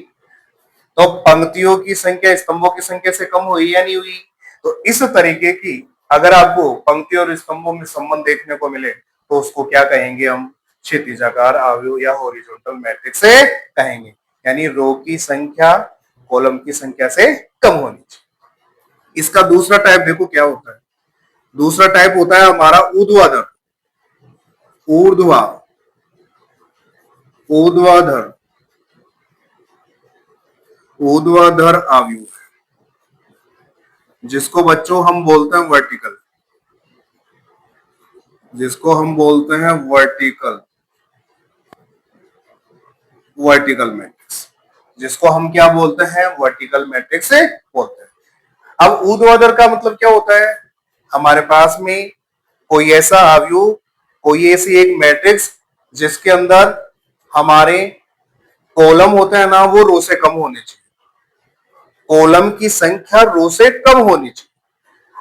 तो पंक्तियों की संख्या स्तंभों की संख्या से कम हुई या नहीं हुई। तो इस तरीके की अगर आपको पंक्तियों और स्तंभों में संबंध देखने को मिले तो उसको क्या कहेंगे हम, क्षैतिजाकार अवयव या हॉरिजॉन्टल मैट्रिक्स से कहेंगे, यानी रो की संख्या कॉलम की संख्या से कम होनी चाहिए। इसका दूसरा टाइप देखो क्या होता है, दूसरा टाइप होता है हमारा ऊर्ध्वाधर, ऊर्ध्वाधर ऊर्ध्वाधर अवयव, जिसको बच्चों हम बोलते हैं वर्टिकल, जिसको हम बोलते हैं वर्टिकल मैट्रिक्स, जिसको हम क्या बोलते हैं वर्टिकल मैट्रिक्स से बोलते हैं। अब ऊर्ध्वाधर का मतलब क्या होता है, हमारे पास में कोई ऐसा अवयव, कोई ऐसी एक मैट्रिक्स जिसके अंदर हमारे कॉलम होते हैं ना वो रो से कम होने चाहिए, कॉलम की संख्या रो से कम होनी चाहिए।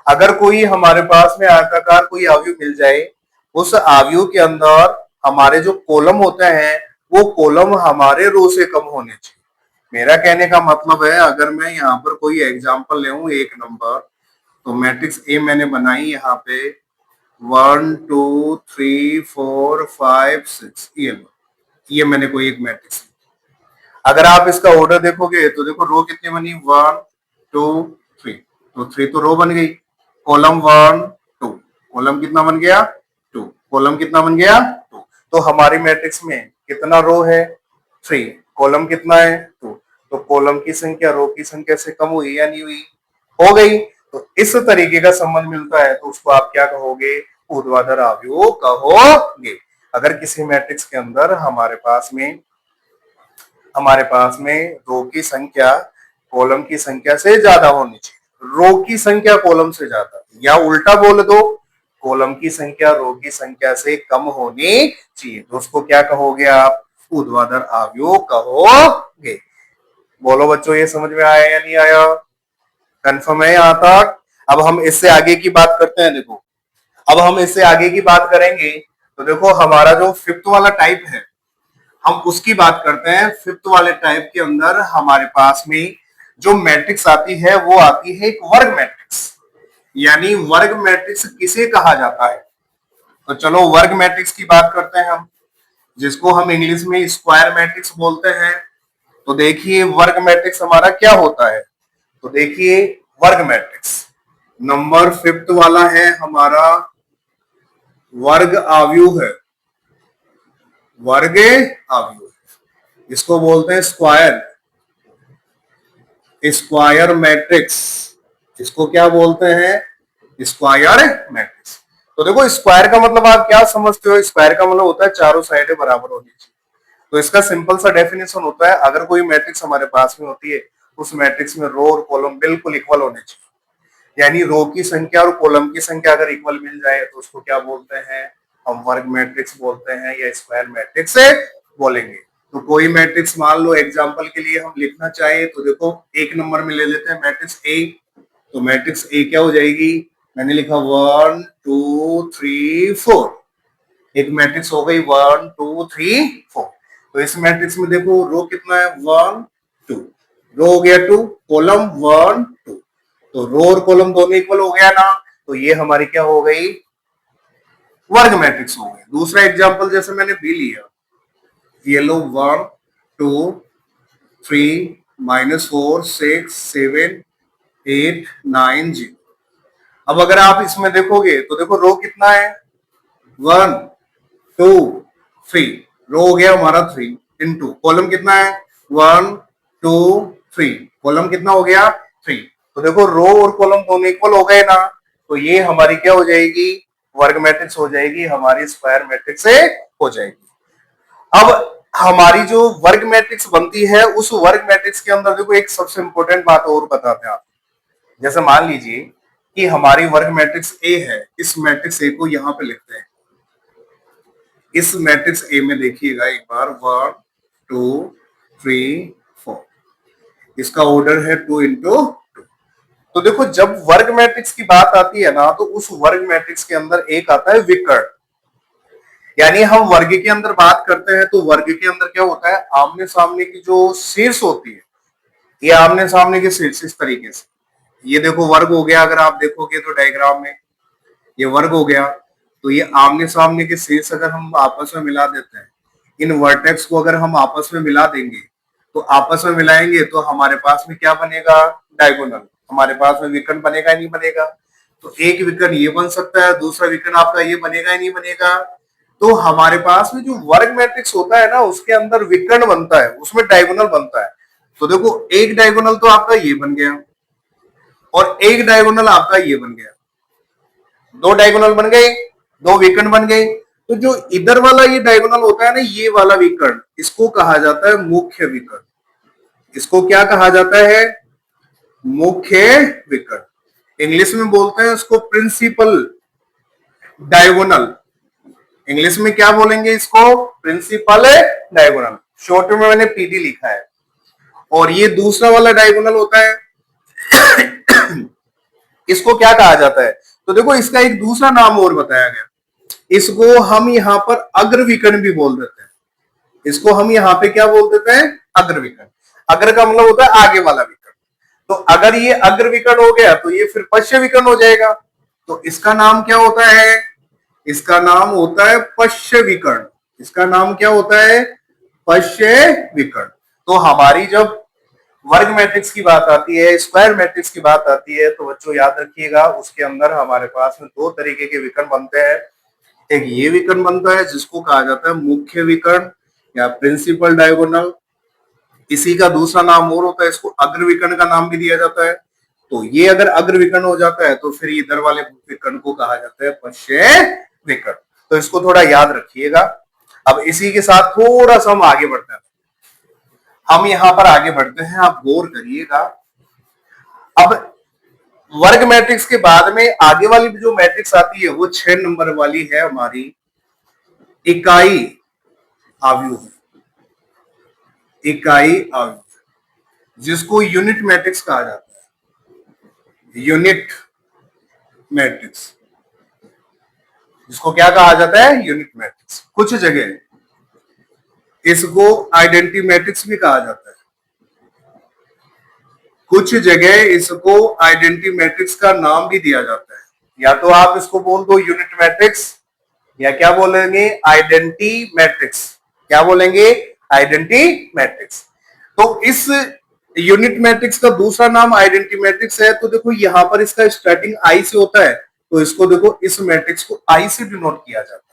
अगर कोई हमारे पास में आयताकार कोई अवयव मिल जाए, उस अवयव के अंदर हमारे जो कॉलम होते हैं वो कॉलम हमारे रो से कम होने चाहिए। मेरा कहने का मतलब है, अगर मैं यहाँ पर कोई एग्जांपल ले 1 नंबर, तो मैट्रिक्स ए मैंने बनाई यहाँ पे 1 2 3 4 5 6, ये मैंने कोई एक मैट्रिक्स। अगर आप इसका ऑर्डर देखोगे तो देखो रो कितनी बनी 1 2 3, तो 3 तो रो बन गई, कॉलम 1 2, कॉलम कितना बन गया 2, कॉलम कितना बन गया 2। तो हमारी मैट्रिक्स में कितना रो है 3, कॉलम कितना है 2, तो कॉलम की संख्या रो की संख्या से कम हुई या नहीं हुई, हो गई। तो इस तरीके का संबंध मिलता है तो उसको आप क्या कहोगे, ऊर्ध्वाधर अवयव कहोगे। अगर किसी मैट्रिक्स के अंदर हमारे पास में रो की संख्या कॉलम की संख्या से ज्यादा होनी चाहिए, रो की संख्या कॉलम से ज्यादा, या उल्टा बोल दो कॉलम की संख्या रो की संख्या से कम होनी चाहिए, तो उसको क्या कहोगे आप, ऊर्ध्वाधर अवयव कहोगे। बोलो बच्चों, ये समझ में आया या नहीं आया, कंफर्म है यहाँ तक। अब हम इससे आगे की बात करते हैं। देखो अब हम इससे आगे की बात करेंगे तो देखो हमारा जो 5th वाला टाइप है हम उसकी बात करते हैं। 5th वाले टाइप के अंदर हमारे पास में जो मैट्रिक्स आती है वो आती है एक वर्ग मैट्रिक्स, यानी वर्ग मैट्रिक्स किसे कहा जाता है, तो चलो वर्ग मैट्रिक्स की बात करते हैं हम, जिसको हम इंग्लिश में स्क्वायर मैट्रिक्स बोलते हैं। तो देखिए वर्ग मैट्रिक्स हमारा क्या होता है, तो देखिए वर्ग मैट्रिक्स नंबर 5th वाला है हमारा वर्ग अवयव है, वर्ग अवयव, इसको बोलते हैं स्क्वायर मैट्रिक्स, इसको क्या बोलते हैं स्क्वायर मैट्रिक्स। तो देखो स्क्वायर का मतलब आप क्या समझते हो, स्क्वायर का मतलब होता है चारों साइडें बराबर होनी चाहिए। तो इसका सिंपल सा डेफिनेशन होता है, अगर कोई मैट्रिक्स हमारे पास में होती है, उस मैट्रिक्स में रो और कॉलम बिल्कुल इक्वल होने चाहिए। यानी रो की संख्या और कॉलम की संख्या अगर इक्वल मिल जाए तो उसको क्या बोलते हैं, हम वर्ग मैट्रिक्स बोलते हैं या स्क्वायर मैट्रिक्स बोलेंगे। तो कोई मैट्रिक्स मान लो एग्जांपल के लिए हम लिखना चाहे तो देखो एक नंबर में ले लेते हैं मैट्रिक्स ए। तो मैट्रिक्स ए क्या हो जाएगी, मैंने लिखा 1 2 3 4, एक मैट्रिक्स हो गई 1 2 3 4। तो इस मैट्रिक्स में देखो रो कितना है 1 2, रो हो गया 2, कॉलम 1 2, तो रो और कॉलम दोनों इक्वल हो गया ना, तो ये हमारी क्या हो गई, वर्ग मैट्रिक्स हो गई। दूसरा एग्जांपल जैसे मैंने बी लिया, ये लो 1 2 3 -4 6 7 8 9 0। अब अगर आप इसमें देखोगे तो देखो रो कितना है 1 2 3, रो हो गया हमारा 3 इंटू कॉलम कितना है 1 2 3, कॉलम कितना हो गया 3। तो देखो रो और कॉलम दोनों इक्वल हो गए ना, तो ये हमारी क्या हो जाएगी, वर्ग मैट्रिक्स हो जाएगी, हमारी स्क्वायर मैट्रिक्स से हो जाएगी। अब हमारी जो वर्ग मैट्रिक्स बनती है उस वर्ग मैट्रिक्स के अंदर देखो एक सबसे इंपॉर्टेंट बात और बताते हैं आप। जैसे मान लीजिए कि हमारी वर्ग मैट्रिक्स ए है, इस मैट्रिक्स ए को यहां पे लिखते हैं। इस मैट्रिक्स ए में देखिएगा एक बार 1 2 3 4, इसका ऑर्डर है 2 इंटू 2। तो देखो जब वर्ग मैट्रिक्स की बात आती है ना, तो उस वर्ग मैट्रिक्स के अंदर एक आता है विकर्ण। यानी हम वर्ग के अंदर बात करते हैं तो वर्ग के अंदर क्या होता है, आमने सामने की जो शीर्ष होती है, ये आमने सामने की शीर्ष इस तरीके से, ये देखो वर्ग हो गया। अगर आप देखोगे तो डायग्राम में ये वर्ग हो गया। तो ये आमने सामने के शीर्ष अगर हम आपस में मिला देते हैं, इन वर्टेक्स को अगर हम आपस में मिला देंगे, तो आपस में मिलाएंगे तो हमारे पास में क्या बनेगा, डायगोनल, हमारे पास में विकर्ण बनेगा नहीं बनेगा। तो एक विकर्ण ये बन सकता है, दूसरा विकर्ण आपका ये बनेगा ही नहीं बनेगा। तो हमारे पास में जो वर्ग मैट्रिक्स होता है ना, उसके अंदर विकर्ण बनता है, उसमें डायगोनल बनता है। तो देखो एक डायगोनल तो आपका ये बन गया और एक डायगोनल आपका ये बन गया, दो डायगोनल बन गए, दो विकर्ण बन गए। तो जो इधर वाला ये डायगोनल होता है ना, ये वाला विकर्ण, इसको कहा जाता है मुख्य विकर्ण। इसको क्या कहा जाता है, मुख्य विकर्ण। इंग्लिश में बोलते हैं इसको प्रिंसिपल डायगोनल। इंग्लिश में क्या बोलेंगे इसको, प्रिंसिपल डायगोनल, शॉर्ट में मैंने पीडी लिखा है। और ये दूसरा वाला डायगोनल होता है, इसको क्या कहा जाता है, तो देखो इसका एक दूसरा नाम और बताया गया, इसको हम यहाँ पर अग्र विकर्ण भी बोल देते हैं। इसको हम यहाँ पे क्या बोल देते हैं, अग्र विकर्ण। अग्र का मतलब होता है आगे वाला विकर्ण। तो अगर ये अग्र विकर्ण हो गया तो ये फिर पश्य विकर्ण हो जाएगा। तो इसका नाम क्या होता है, इसका नाम होता है पश्य विकर्ण। इसका नाम क्या होता है, पश्य विकर्ण। तो हमारी जब वर्ग मैट्रिक्स की बात आती है, स्क्वायर मैट्रिक्स की बात आती है, तो बच्चों याद रखिएगा उसके अंदर हमारे पास में दो तरीके के विकर्ण बनते हैं। एक ये विकर्ण बनता है जिसको कहा जाता है मुख्य विकर्ण या प्रिंसिपल डायगोनल। इसी का दूसरा नाम और होता है, इसको अग्र विकर्ण का नाम भी दिया जाता है। तो ये अगर अग्र विकर्ण हो जाता है तो फिर इधर वाले विकर्ण को कहा जाता है पश्य विकर्ण। तो इसको थोड़ा याद रखिएगा। अब इसी के साथ थोड़ा सा हम आगे बढ़ते हैं, हम यहां पर आगे बढ़ते हैं, आप गौर करिएगा। अब वर्ग मैट्रिक्स के बाद में आगे वाली जो मैट्रिक्स आती है वो 6 नंबर वाली है हमारी इकाई आव्यूह। इकाई आव्यूह जिसको यूनिट मैट्रिक्स कहा जाता है। यूनिट मैट्रिक्स, जिसको क्या कहा जाता है, यूनिट मैट्रिक्स। कुछ जगह इसको आइडेंटिटी मैट्रिक्स भी कहा जाता है। कुछ जगह इसको आइडेंटिटी मैट्रिक्स का नाम भी दिया जाता है। या तो आप इसको बोल दो यूनिट मैट्रिक्स, या क्या बोलेंगे, आइडेंटिटी मैट्रिक्स। क्या बोलेंगे, आइडेंटिटी मैट्रिक्स। तो इस यूनिट मैट्रिक्स का दूसरा नाम आइडेंटिटी मैट्रिक्स है। तो देखो यहां पर इसका स्टार्टिंग आई से होता है, तो इसको देखो इस मैट्रिक्स को आई से डिनोट किया जाता है।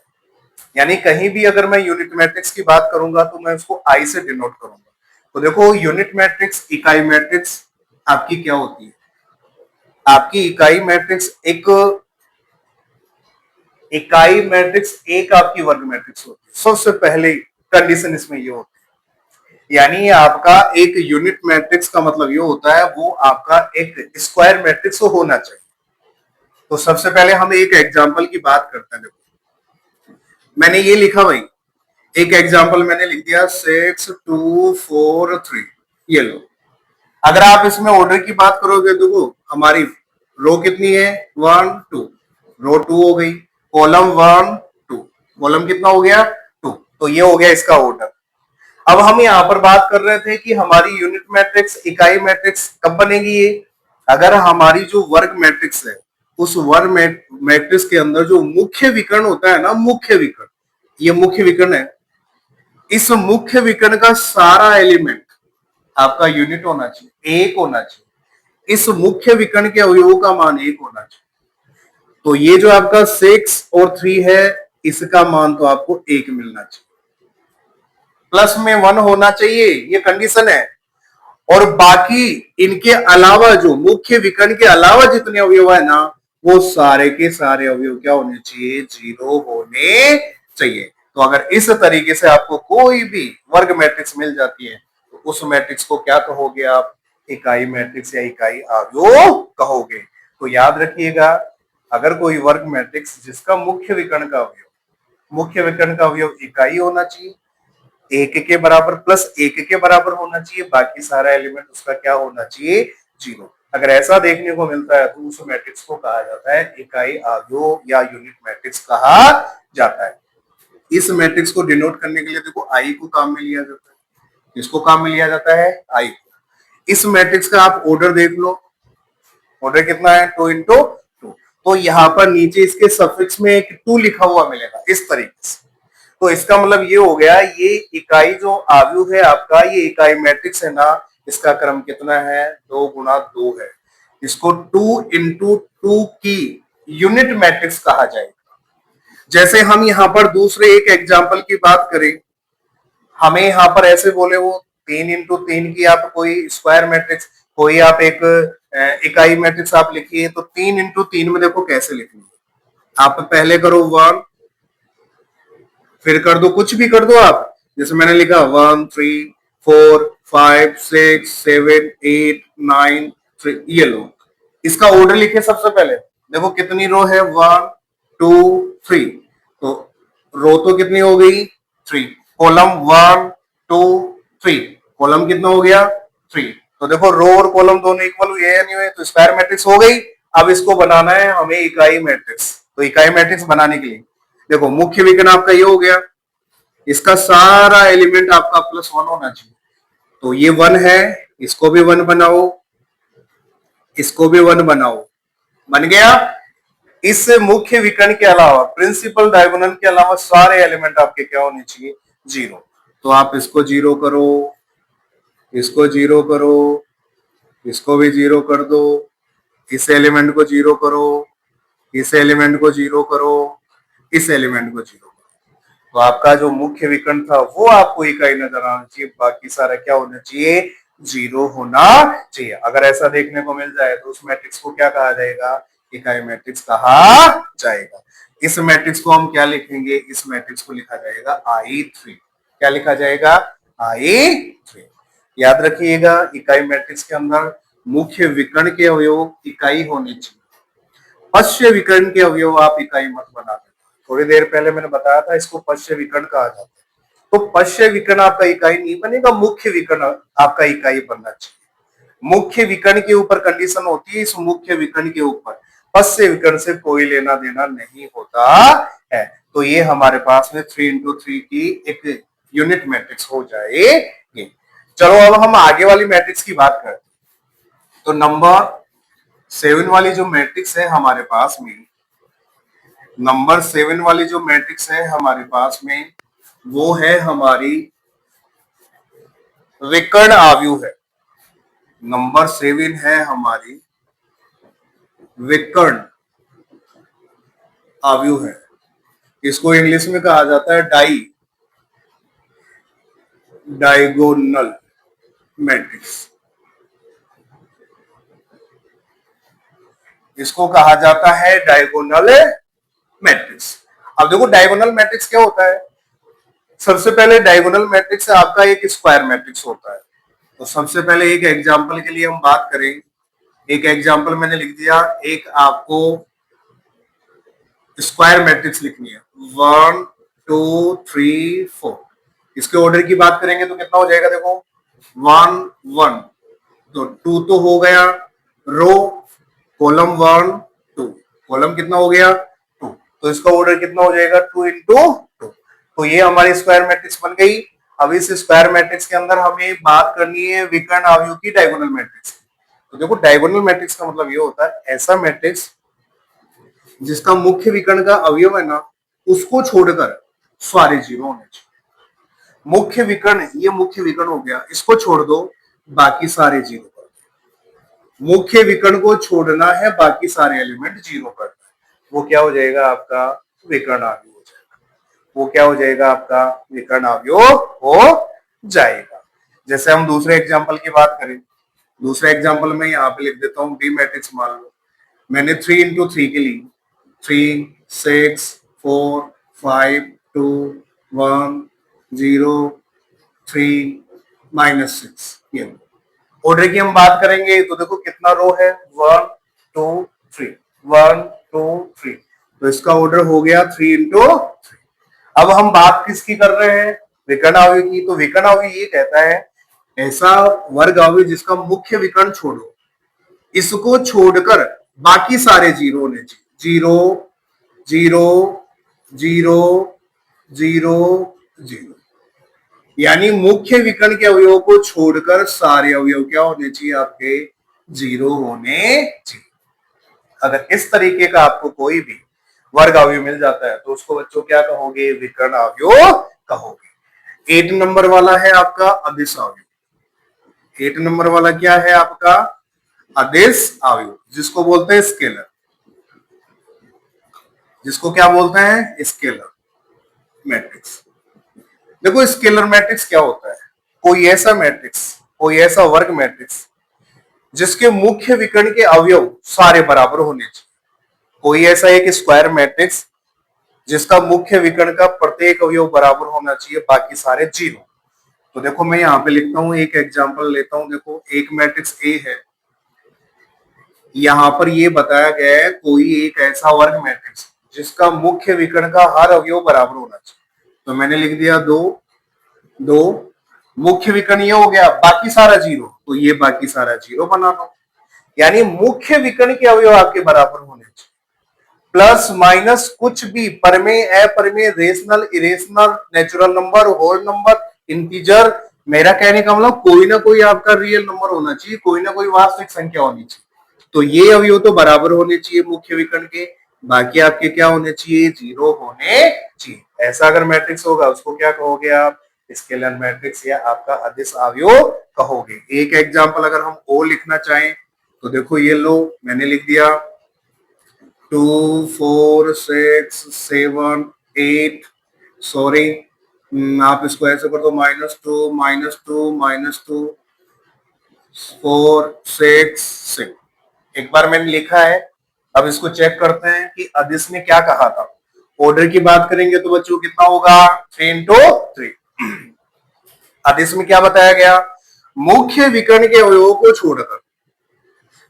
यानी कहीं भी अगर मैं यूनिट मैट्रिक्स की बात करूंगा तो मैं उसको आई से डिनोट करूंगा। तो देखो यूनिट मैट्रिक्स, इकाई मैट्रिक्स आपकी क्या होती है, आपकी इकाई मैट्रिक्स एक इकाई मैट्रिक्स एक आपकी वर्ग मैट्रिक्स होती है। सबसे पहले कंडीशन इसमें ये होती है। यानी आपका एक यूनिट मैट्रिक्स का मतलब ये होता है वो आपका एक स्क्वायर मैट्रिक्स होना चाहिए। तो सबसे पहले हम एक एग्जांपल की बात करते हैं। देखो मैंने ये लिखा भाई, एक एग्जांपल मैंने लिख दिया 6 2 4 3, ये लो। अगर आप इसमें ऑर्डर की बात करोगे देखो हमारी रो कितनी है 1 2, रो 2 हो गई, कॉलम 1 2, कॉलम कितना हो गया 2, तो ये हो गया इसका ऑर्डर। अब हम यहाँ पर बात कर रहे थे कि हमारी यूनिट मैट्रिक्स इकाई मैट्रिक्स कब बनेगी ये, अगर हमारी जो वर्ग मैट्रिक्स है उस वर्ग मैट्रिक्स के अंदर जो मुख्य विकर्ण होता है ना, मुख्य विकर्ण, ये मुख्य विकर्ण है, इस मुख्य विकर्ण का सारा एलिमेंट आपका यूनिट होना चाहिए, एक होना चाहिए। इस मुख्य विकर्ण के अवयवों का मान एक होना चाहिए। तो ये जो आपका 6 और 3 है इसका मान तो आपको एक मिलना चाहिए, प्लस में 1 होना चाहिए, ये कंडीशन है। और बाकी इनके अलावा जो मुख्य विकर्ण के अलावा जितने अवयव है ना वो सारे के सारे अवयव क्या होने चाहिए, 0 होने चाहिए। तो अगर इस तरीके से आपको कोई भी वर्ग मैट्रिक्स मिल जाती है तो उस मैट्रिक्स को क्या कहोगे आप, इकाई मैट्रिक्स या इकाई अवयव कहोगे। तो याद रखिएगा अगर कोई वर्ग मैट्रिक्स जिसका मुख्य विकर्ण का अवयव इकाई होना चाहिए, एक के बराबर प्लस एक के बराबर होना चाहिए, बाकी सारा एलिमेंट उसका क्या होना चाहिए, 0। अगर ऐसा देखने को मिलता है तो उस मैट्रिक्स को कहा जाता है इकाई अवयव या यूनिट मैट्रिक्स कहा जाता है। इस मैट्रिक्स को डिनोट करने के लिए देखो आई को काम में लिया जाता है, इसको काम में लिया जाता है आई को। इस मैट्रिक्स का आप ऑर्डर देख लो, ऑर्डर कितना है 2 इंटू 2, तो यहाँ पर नीचे इसके सफिक्स में एक 2 लिखा हुआ मिलेगा इस तरीके से। तो इसका मतलब ये हो गया ये इकाई जो अवयव है आपका, ये इकाई मैट्रिक्स है ना, इसका क्रम कितना है 2 गुणा 2 है। इसको 2 इंटू 2 की यूनिट मैट्रिक्स कहा जाएगा। जैसे हम यहाँ पर दूसरे एक एग्जाम्पल की बात करें, हमें यहाँ पर ऐसे बोले वो 3 इंटू 3 की आप कोई स्क्वायर मैट्रिक्स, कोई आप एक इकाई मैट्रिक्स आप लिखिए, तो 3 इंटू 3 में देखो कैसे लिखेंगे आप, पहले करो 1, फिर कर दो कुछ भी कर दो आप, जैसे मैंने लिखा 1 3 4 5 6 7 8 9 3, ये लो। इसका ऑर्डर लिखे सबसे पहले, देखो कितनी रो है 1 2 3, तो रो तो कितनी हो गई 3, कॉलम 1 2 3, कॉलम कितना हो गया 3। तो देखो रो और कॉलम दोनों इक्वल हुए या नहीं हुए, तो स्क्वायर मैट्रिक्स हो गई। अब इसको बनाना है हमें इकाई मैट्रिक्स, तो इकाई मैट्रिक्स बनाने के लिए देखो मुख्य विकर्ण आपका ये हो गया, इसका सारा एलिमेंट आपका प्लस 1 होना चाहिए, तो ये 1 है, इसको भी 1 बनाओ, इसको भी 1 बनाओ, बन गया। इस मुख्य विकर्ण के अलावा प्रिंसिपल डायगोनल के अलावा सारे एलिमेंट आपके क्या होने चाहिए 0। तो आप इसको 0 करो, इसको 0 करो, इसको भी 0 कर दो, इस एलिमेंट को 0 करो, इस एलिमेंट को 0 करो, इस एलिमेंट को 0 करो। तो आपका जो मुख्य विकर्ण था वो आपको इकाई नजर आना चाहिए, बाकी सारा क्या होना चाहिए 0 होना चाहिए। अगर ऐसा देखने को मिल जाए तो उस मैट्रिक्स को क्या कहा जाएगा, इकाई मैट्रिक्स कहा जाएगा। इस मैट्रिक्स को हम क्या लिखेंगे, इस मैट्रिक्स को लिखा जाएगा I3। क्या लिखा जाएगा I3। याद रखिएगा इकाई मैट्रिक्स के अंदर मुख्य विकर्ण के अवयव इकाई होने चाहिए, पश्य विकर्ण के अवयव आप इकाई मत बना देना। थोड़ी देर पहले मैंने बताया था इसको पश्य विकर्ण कहा जाता है, तो पश्य विकर्ण आपका इकाई नहीं बनेगा, मुख्य विकर्ण आपका इकाई बनना चाहिए। मुख्य विकर्ण के ऊपर कंडीशन होती है, इस मुख्य विकर्ण के ऊपर पश्य विकर्ण से कोई लेना देना नहीं होता है। तो ये हमारे पास में 3 इंटू 3 की एक यूनिट मैट्रिक्स हो जाएगी। चलो अब हम आगे वाली मैट्रिक्स की बात करते हैं। तो नंबर 7 वाली जो मैट्रिक्स है हमारे पास में, नंबर 7 वाली जो मैट्रिक्स है हमारे पास में वो है हमारी विकर्ण आव्यूह है। नंबर 7 है हमारी विकर्ण आव्यूह है, इसको इंग्लिश में कहा जाता है डायगोनल मैट्रिक्स, इसको कहा जाता है डायगोनल मैट्रिक्स। अब देखो डायगोनल मैट्रिक्स क्या होता है, सबसे पहले डायगोनल मैट्रिक्स आपका एक स्क्वायर मैट्रिक्स होता है। तो सबसे पहले एक एग्जांपल के लिए हम बात करें, एक एग्जांपल मैंने लिख दिया, एक आपको स्क्वायर मैट्रिक्स लिखनी है 1 2 3 4। इसके ऑर्डर की बात करेंगे तो कितना हो जाएगा, देखो 1 1, तो 2 तो हो गया, रो कॉलम 1 2, कॉलम कितना हो गया 2, तो इसका ऑर्डर कितना हो जाएगा 2 इंटू 2। तो ये हमारी स्क्वायर मैट्रिक्स बन गई। अब इस स्क्वायर मैट्रिक्स के अंदर हमें बात करनी है विकर्ण अवयव की डायगोनल मैट्रिक्स। तो देखो डायगोनल मैट्रिक्स का मतलब ये होता है ऐसा मैट्रिक्स जिसका मुख्य विकर्ण का अवयव है ना, उसको छोड़कर सारे जीरो होने चाहिए। मुख्य विकर्ण, ये मुख्य विकर्ण हो गया, इसको छोड़ दो, बाकी सारे जीरो कर दो। मुख्य विकर्ण को छोड़ना है, बाकी सारे एलिमेंट जीरो करना है, वो क्या हो जाएगा आपका विकर्ण अवयव हो जाएगा। वो क्या हो जाएगा आपका विकर्ण अवयव हो जाएगा। जैसे हम दूसरे एग्जाम्पल की बात करें, दूसरा एग्जाम्पल मैं यहाँ पे लिख देता हूँ, डी मैट्रिक्स मान लो मैंने 3 इंटू 3 के लिए 3 6 4 5 2 1 0 3 -6। ये ऑर्डर की हम बात करेंगे तो देखो कितना रो है 1 2 3 1 2 3, तो इसका ऑर्डर हो गया 3 इंटू 3। अब हम बात किसकी कर रहे हैं, विकर्ण अवयव की। तो विकर्ण अवयव ये कहता है ऐसा वर्ग अवयव जिसका मुख्य विकर्ण छोड़ो, इसको छोड़कर बाकी सारे जीरो होने चाहिए। 0 0 0 0 0, यानी मुख्य विकर्ण के अवयवों को छोड़कर सारे अवयव क्या होने चाहिए आपके जीरो होने चाहिए। अगर इस तरीके का आपको कोई भी वर्ग अवयव मिल जाता है तो उसको बच्चों क्या कहोगे, विकर्ण अवयव कहोगे। 8 नंबर वाला है आपका अदिश अवयव। 8 नंबर वाला क्या है आपका अदिश अवयव, जिसको बोलते हैं स्केलर। जिसको क्या बोलते हैं, स्केलर मैट्रिक्स। देखो स्केलर मैट्रिक्स क्या होता है, कोई ऐसा मैट्रिक्स, कोई ऐसा वर्ग मैट्रिक्स जिसके मुख्य विकर्ण के अवयव सारे बराबर होने चाहिए। कोई ऐसा एक स्क्वायर मैट्रिक्स जिसका मुख्य विकर्ण का प्रत्येक अवयव बराबर होना चाहिए, बाकी सारे जीरो। तो देखो मैं यहाँ पे लिखता हूं, एक एग्जांपल लेता हूं। देखो एक मैट्रिक्स ए है, यहां पर ये बताया गया है कोई एक ऐसा वर्ग मैट्रिक्स जिसका मुख्य विकर्ण का हर अवयव बराबर होना चाहिए। तो मैंने लिख दिया 2 2, मुख्य विकर्ण ये हो गया, बाकी सारा जीरो, तो ये बाकी सारा जीरो बना दो। यानी मुख्य विकर्ण के अवयव आपके बराबर होने चाहिए। प्लस माइनस कुछ भी, परमेय अपरमेय, rational irrational, natural number, whole number, integer, मेरा कहने का मतलब कोई ना कोई आपका रियल नंबर होना चाहिए, कोई ना कोई वास्तविक संख्या होनी चाहिए। तो ये अवयव तो बराबर होने चाहिए मुख्य विकर्ण के, बाकी आपके क्या होने चाहिए, जीरो होने चाहिए। ऐसा अगर मैट्रिक्स होगा उसको क्या कहोगे आप, स्केलर मैट्रिक्स या आपका अदिश अवयव कहोगे। एक एग्जांपल अगर हम ओ लिखना चाहें तो देखो ये लो मैंने लिख दिया 2 4 6 7 8, सॉरी आप इसको ऐसे कर दो -2 -2 -2 4 6 6। एक बार मैंने लिखा है, अब इसको चेक करते हैं कि अदिश ने क्या कहा था। ऑर्डर की बात करेंगे तो बच्चों कितना होगा 3 इंटू 3। अदिश में क्या बताया गया, मुख्य विकर्ण के अवयवों को छोड़कर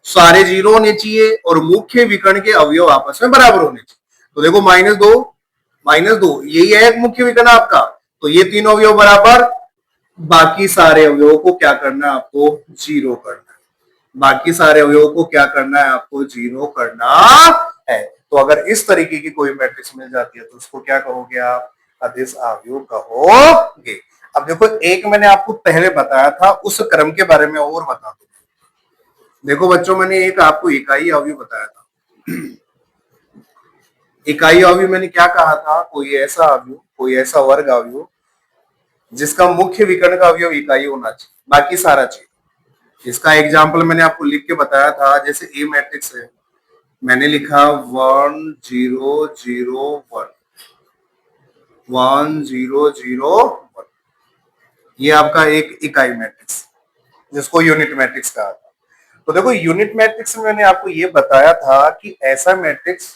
सारे जीरो होने चाहिए और मुख्य विकर्ण के अवयव आपस में बराबर होने चाहिए। तो देखो -2 यही है एक मुख्य विकर्ण आपका, तो ये तीनों अवयव बराबर, बाकी सारे अवयवों को क्या करना है आपको जीरो करना है। बाकी सारे अवयवों को क्या करना है आपको जीरो करना है। तो अगर इस तरीके की कोई मैट्रिक्स मिल जाती है तो उसको क्या कहोगे आप, अदिश अवयव कहोगे। अब देखो एक मैंने आपको पहले बताया था, उस क्रम के बारे में और बता दो। देखो बच्चों मैंने एक आपको इकाई अवयव बताया था। इकाई अवयव मैंने क्या कहा था, कोई ऐसा अवयव, कोई ऐसा वर्ग अवयव जिसका मुख्य विकर्ण का अवयव इकाई होना चाहिए, बाकी सारा चाहिए। इसका एग्जाम्पल मैंने आपको लिख के बताया था, जैसे ए मैट्रिक्स है, मैंने लिखा 1 0 0 1 1 0 0 1, ये आपका एक इकाई मैट्रिक्स जिसको यूनिट मैट्रिक्स कहा था। तो देखो यूनिट मैट्रिक्स में मैंने आपको ये बताया था कि ऐसा मैट्रिक्स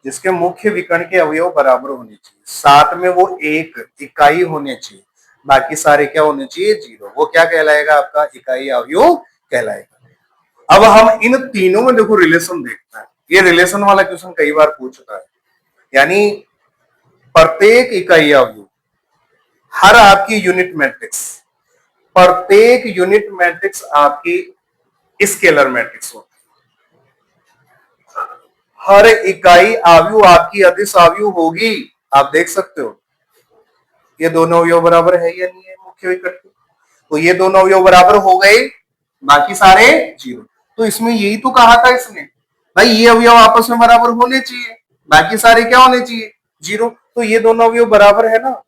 जिसके मुख्य विकर्ण के अवयव बराबर होने चाहिए, साथ में वो एक इकाई होने चाहिए, बाकी सारे क्या होने चाहिए, जीरो। वो क्या कहलाएगा, आपका इकाई अवयव कहलाएगा। अब हम इन तीनों में देखो रिलेशन देखते हैं। ये रिलेशन वाला क्वेश्चन कई बार पूछ चुका है। यानी प्रत्येक इकाई अवयव, हर आपकी यूनिट मैट्रिक्स, प्रत्येक यूनिट मैट्रिक्स आपकी स्केलर मैट्रिक्स होती है। हर इकाई अवयव आपकी अदिश अवयव होगी। आप देख सकते हो ये दोनों अवयव बराबर है या नहीं है मुख्य विकर्ण के। तो ये दोनों अवयव बराबर हो गए, बाकी सारे जीरो। तो इसमें यही तो कहा था इसने, भाई ये अवयव आपस में बराबर होने चाहिए, बाकी सारे क्या होने चाहिए, जीरो। तो ये दोनों अवयव बराबर है ना।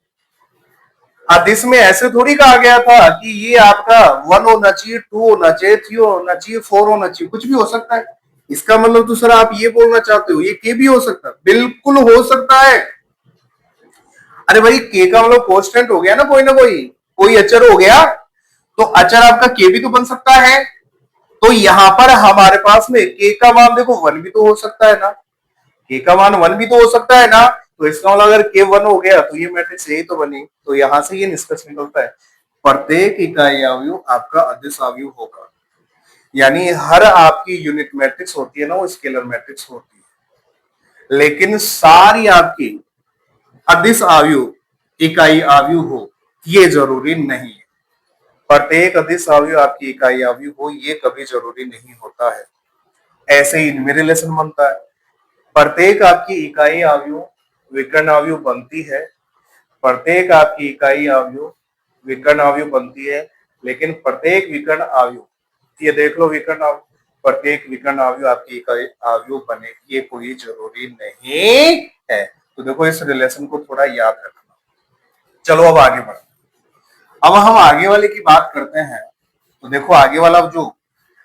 आदेश में ऐसे थोड़ी कहा गया था कि ये आपका 1 होना चाहिए, 2 होना चाहिए, 3 होना चाहिए, 4 होना चाहिए, कुछ भी हो सकता है। इसका मतलब तो सर आप ये बोलना चाहते हो ये के भी हो सकता है, बिल्कुल हो सकता है। अरे भाई के का मतलब कांस्टेंट हो गया ना, कोई अचर हो गया, तो अचर आपका के भी तो बन सकता है। तो यहां पर हमारे पास में के का मान देखो 1 भी तो हो सकता है ना, के का मान 1 भी तो हो सकता है ना। तो इसका मतलब अगर के 1 हो गया तो ये मैट्रिक्स यही तो बनी। तो यहां से ये निष्कर्ष निकलता है प्रत्येक इकाई अवयव आपका अदिश अवयव होगा। यानी हर आपकी यूनिट मैट्रिक्स होती है ना, वो स्केलर मैट्रिक्स होती है। लेकिन सारी आपकी अदिश अवयव इकाई अवयव हो ये जरूरी नहीं है। प्रत्येक अदिश अवयव आपकी इकाई अवयव हो ये कभी जरूरी नहीं होता है। ऐसे ही इनमें रिलेशन बनता है। प्रत्येक आपकी इकाई अवयव विकर्ण अवयव बनती है, प्रत्येक आपकी इकाई अवयव विकर्ण अवयव बनती है, लेकिन प्रत्येक विकर्ण अवयव, ये देख लो विकर्ण अवयव, प्रत्येक विकर्ण अवयव आपकी इकाई अवयव बने ये कोई जरूरी नहीं है। तो देखो इस रिलेशन को थोड़ा याद रखना। चलो अब आगे बढ़ते, अब हम आगे वाले की बात करते हैं। तो देखो आगे वाला जो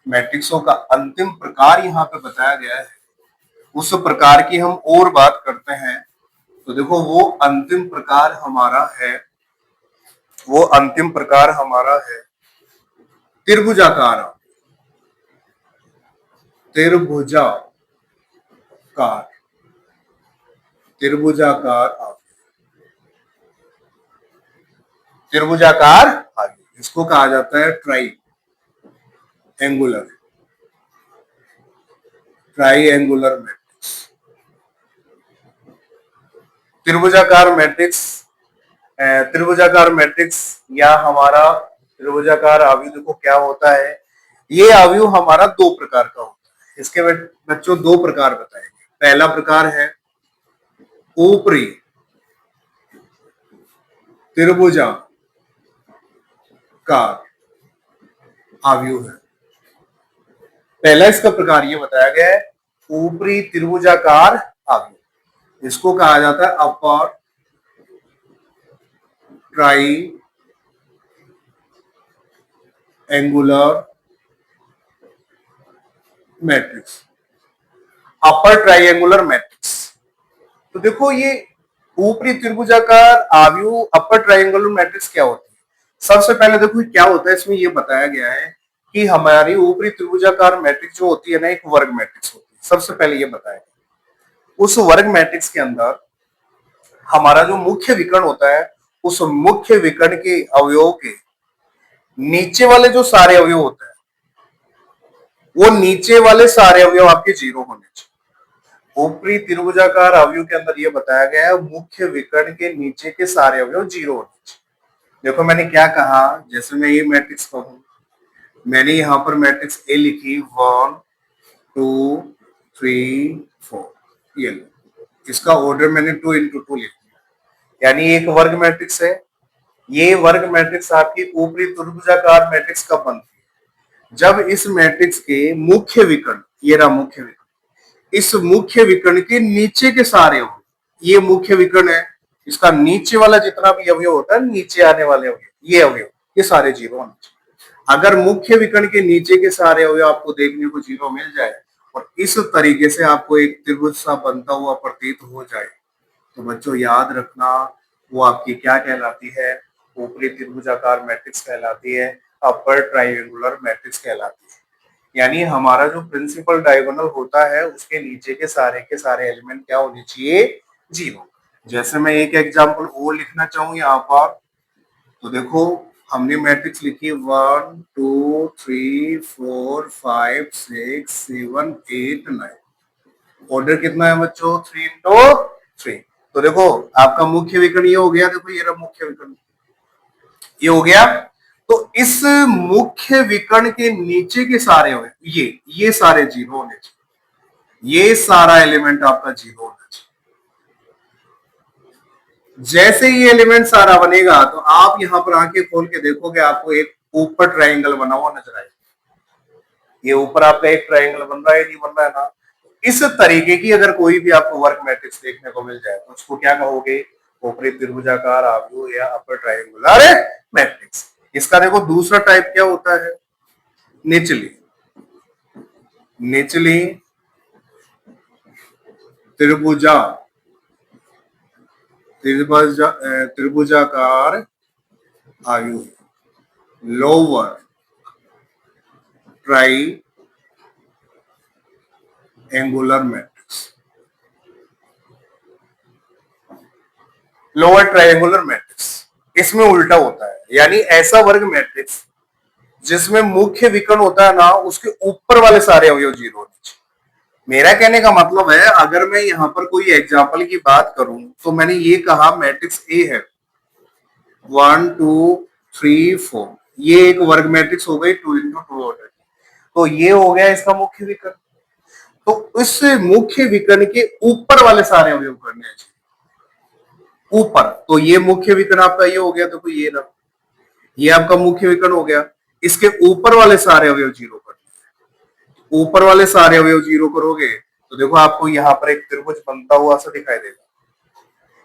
मैट्रिक्सों का अंतिम प्रकार यहाँ पे बताया गया है, उस प्रकार की हम और बात करते हैं। तो देखो वो अंतिम प्रकार हमारा है, वो अंतिम प्रकार हमारा है त्रिभुजाकार, त्रिभुजाकार, त्रिभुजाकार त्रिभुजाकार आगे इसको कहा जाता है ट्राई एंगुलर, ट्राइएंगुलर मैट्रिक्स। त्रिभुजाकार मैट्रिक्स, त्रिभुजाकार मैट्रिक्स या हमारा त्रिभुजाकार अवयव देखो क्या होता है। ये अवयव हमारा दो प्रकार का होता है। इसके बच्चों दो प्रकार बताएंगे। पहला प्रकार है ऊपरी त्रिभुजाकार अवयव है। पहला इसका प्रकार ये बताया गया है ऊपरी त्रिभुजाकार अवयव, इसको कहा जाता है अपर ट्राई एंगुलर मैट्रिक्स, अपर ट्राइएंगुलर मैट्रिक्स। तो देखो ये ऊपरी त्रिभुजाकार अवयव अपर ट्राइएंगुलर मैट्रिक्स क्या होती है। सबसे पहले देखो क्या होता है, इसमें ये बताया गया है कि हमारी ऊपरी त्रिभुजाकार मैट्रिक्स जो होती है ना, एक वर्ग मैट्रिक्स होती है। सबसे पहले ये बताया उस वर्ग मैट्रिक्स के अंदर हमारा जो मुख्य विकर्ण होता है, उस मुख्य विकर्ण के अवयवों के नीचे वाले जो सारे अवयव होते हैं, वो नीचे वाले सारे अवयव आपके जीरो होने चाहिए। ऊपरी त्रिभुजाकार अवयव के अंदर यह बताया गया है मुख्य विकर्ण के नीचे के सारे अवयव जीरो होने चाहिए। देखो मैंने क्या कहा, जैसे मैं ये मैट्रिक्स कहूं, मैंने यहां पर मैट्रिक्स ए लिखी 1 2 3 4, ये लो, इसका ऑर्डर मैंने 2 into 2 लिख दिया। यानी एक वर्ग मैट्रिक्स है। ये वर्ग मैट्रिक्स आपकी ऊपरी त्रिभुजाकार मैट्रिक्स कब बनती है, जब इस मैट्रिक्स के मुख्य विकर्ण, ये रहा मुख्य विकर्ण, इस मुख्य विकर्ण के नीचे के सारे अवयव, ये मुख्य विकर्ण है, इसका नीचे वाला जितना भी अवयव होता है, नीचे आने वाले अवयव, ये अवयव ये सारे जीरो होने चाहिए। अगर मुख्य विकर्ण के नीचे के सारे अवयव आपको देखने को जीरो मिल जाए और इस तरीके से आपको एक त्रिभुज सा बनता हुआ प्रतीत हो जाए, तो बच्चों याद रखना वो आपकी क्या कहलाती है, ऊपरी त्रिभुजाकार मैट्रिक्स कहलाती है, अपर ट्राइएंगुलर मैट्रिक्स कहलाती है। यानी हमारा जो प्रिंसिपल डायगोनल होता है उसके नीचे के सारे एलिमेंट क्या होने चाहिए, 0। जैसे मैं एक एग्जांपल और लिखना चाहूं यहाँ पर, तो देखो हमने मैट्रिक्स लिखी 1 2 3 4 5 6 7 8 9। ऑर्डर कितना है बच्चों, 3 इंटू 3। तो देखो आपका मुख्य विकर्ण ये हो गया, देखो ये रहा मुख्य विकर्ण, ये हो गया। तो इस मुख्य विकर्ण के नीचे के सारे ये सारे 0 होने चाहिए, ये सारा एलिमेंट आपका 0 होना चाहिए। जैसे ये एलिमेंट सारा बनेगा तो आप यहां पर आंखें खोल के देखोगे, आपको एक ऊपर ट्रायंगल बना हुआ नजर आएगा। ये ऊपर आपका एक ट्रायंगल बन रहा है, नहीं बन रहा है ना। इस तरीके की अगर कोई भी आपको वर्क मैट्रिक्स देखने को मिल जाए तो उसको क्या कहोगे, ऊपरी त्रिभुजाकार आव्यूह या अपर ट्रायंगुलर मैट्रिक्स। इसका देखो दूसरा टाइप क्या होता है, निचली निचली त्रिभुजाकार आव्यूह, lower triangular matrix. Lower triangular matrix इसमें उल्टा होता है, यानी ऐसा वर्ग मैट्रिक्स जिसमें मुख्य विकर्ण होता है ना, उसके ऊपर वाले सारे अवयव 0 होने चाहिए। मेरा कहने का मतलब है, अगर मैं यहां पर कोई एग्जाम्पल की बात करूं तो मैंने ये कहा मैट्रिक्स ए है 1 2 3 4, ये एक वर्ग मैट्रिक्स हो गई 2 इंटू 2 ऑर्डर। तो ये हो गया इसका मुख्य विकर्ण। तो इस मुख्य विकर्ण के ऊपर वाले सारे अवयव करने चाहिए, ऊपर। तो ये मुख्य विकर्ण आपका ये हो गया, देखो ये रहा, ये आपका मुख्य विकर्ण हो गया। इसके ऊपर वाले सारे अवयव 0 करने, ऊपर वाले सारे अवयव 0 करोगे तो देखो आपको यहाँ पर एक त्रिभुज बनता हुआ सा दिखाई देगा।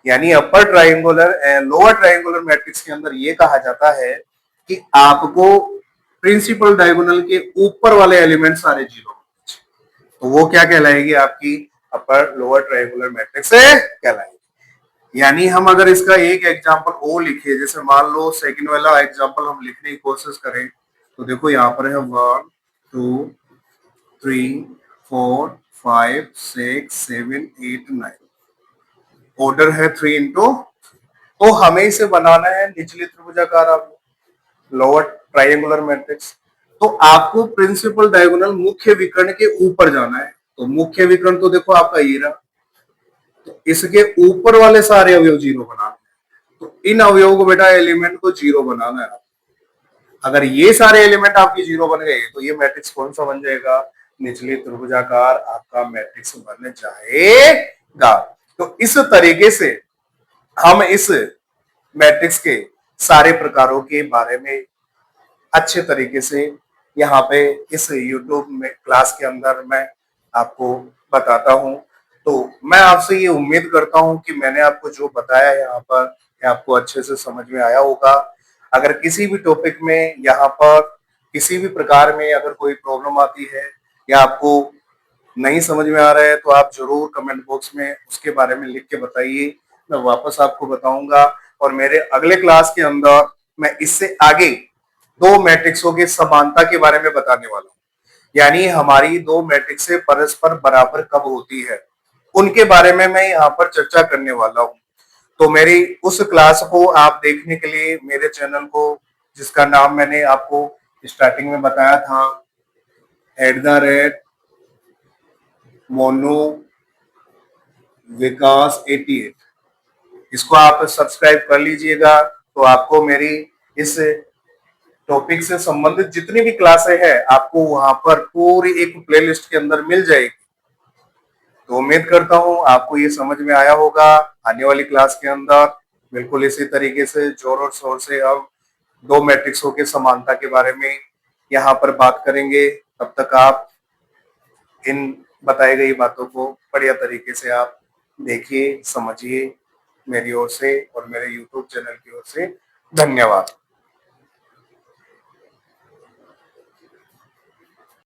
यानी upper triangular lower triangular matrix के अंदर ये कहा जाता है कि आपको प्रिंसिपल डायगोनल के ऊपर वाले एलिमेंट सारे 0, तो वो क्या कहलाएगी, आपकी अपर लोअर ट्राइंगुलर मैट्रिक्स कहलाएगी। यानी हम अगर इसका एक एग्जांपल और लिखे, जैसे मान लो सेकंड वाला एग्जांपल हम लिखने की कोशिश करें, तो देखो यहाँ पर है 1 2 3 4 5 6 7 8 9, ऑर्डर है 3 इंटू। तो हमें इसे बनाना है निचली त्रिभुजाकार आव्यूह, लोअर ट्राइएंगुलर मैट्रिक्स। तो आपको प्रिंसिपल डायगोनल मुख्य विकर्ण के ऊपर जाना है। तो मुख्य विकर्ण तो देखो आपका ये रहा, तो इसके ऊपर वाले सारे अवयव 0 बनाना है। तो इन अवयवों को बेटा एलिमेंट को 0 बनाना है। अगर ये सारे एलिमेंट आपकी 0 बन गए तो ये मैट्रिक्स कौन सा बन जाएगा, निचली त्रिभुजाकार आपका मैट्रिक्स बन जाएगा। तो इस तरीके से हम इस मैट्रिक्स के सारे प्रकारों के बारे में अच्छे तरीके से यहाँ पे इस YouTube में क्लास के अंदर मैं आपको बताता हूँ। तो मैं आपसे ये उम्मीद करता हूँ कि मैंने आपको जो बताया यहाँ पर आपको अच्छे से समझ में आया होगा। अगर किसी भी टॉपिक में यहाँ पर किसी भी प्रकार में अगर कोई प्रॉब्लम आती है या आपको नहीं समझ में आ रहा है तो आप जरूर कमेंट बॉक्स में उसके बारे में लिख के बताइए, मैं वापस आपको बताऊंगा। और मेरे अगले क्लास के अंदर मैं इससे आगे दो मैट्रिक्सों की समानता के बारे में बताने वाला हूँ, यानी हमारी दो मैट्रिक्स परस्पर बराबर कब होती है उनके बारे में मैं यहाँ पर चर्चा करने वाला हूँ। तो मेरी उस क्लास को आप देखने के लिए मेरे चैनल को, जिसका नाम मैंने आपको स्टार्टिंग में बताया था @मोनू विकास 88, इसको आप सब्सक्राइब कर लीजिएगा। तो आपको मेरी इस टॉपिक से संबंधित जितनी भी क्लासें हैं आपको वहां पर पूरी एक प्लेलिस्ट के अंदर मिल जाएगी। तो उम्मीद करता हूं आपको ये समझ में आया होगा। आने वाली क्लास के अंदर बिल्कुल इसी तरीके से जोर और शोर से अब दो मैट्रिक्सों के समानता के बारे में यहाँ पर बात करेंगे। तब तक आप इन बताई गई बातों को बढ़िया तरीके से आप देखिए, समझिए। मेरी ओर से और मेरे YouTube चैनल की ओर से धन्यवाद।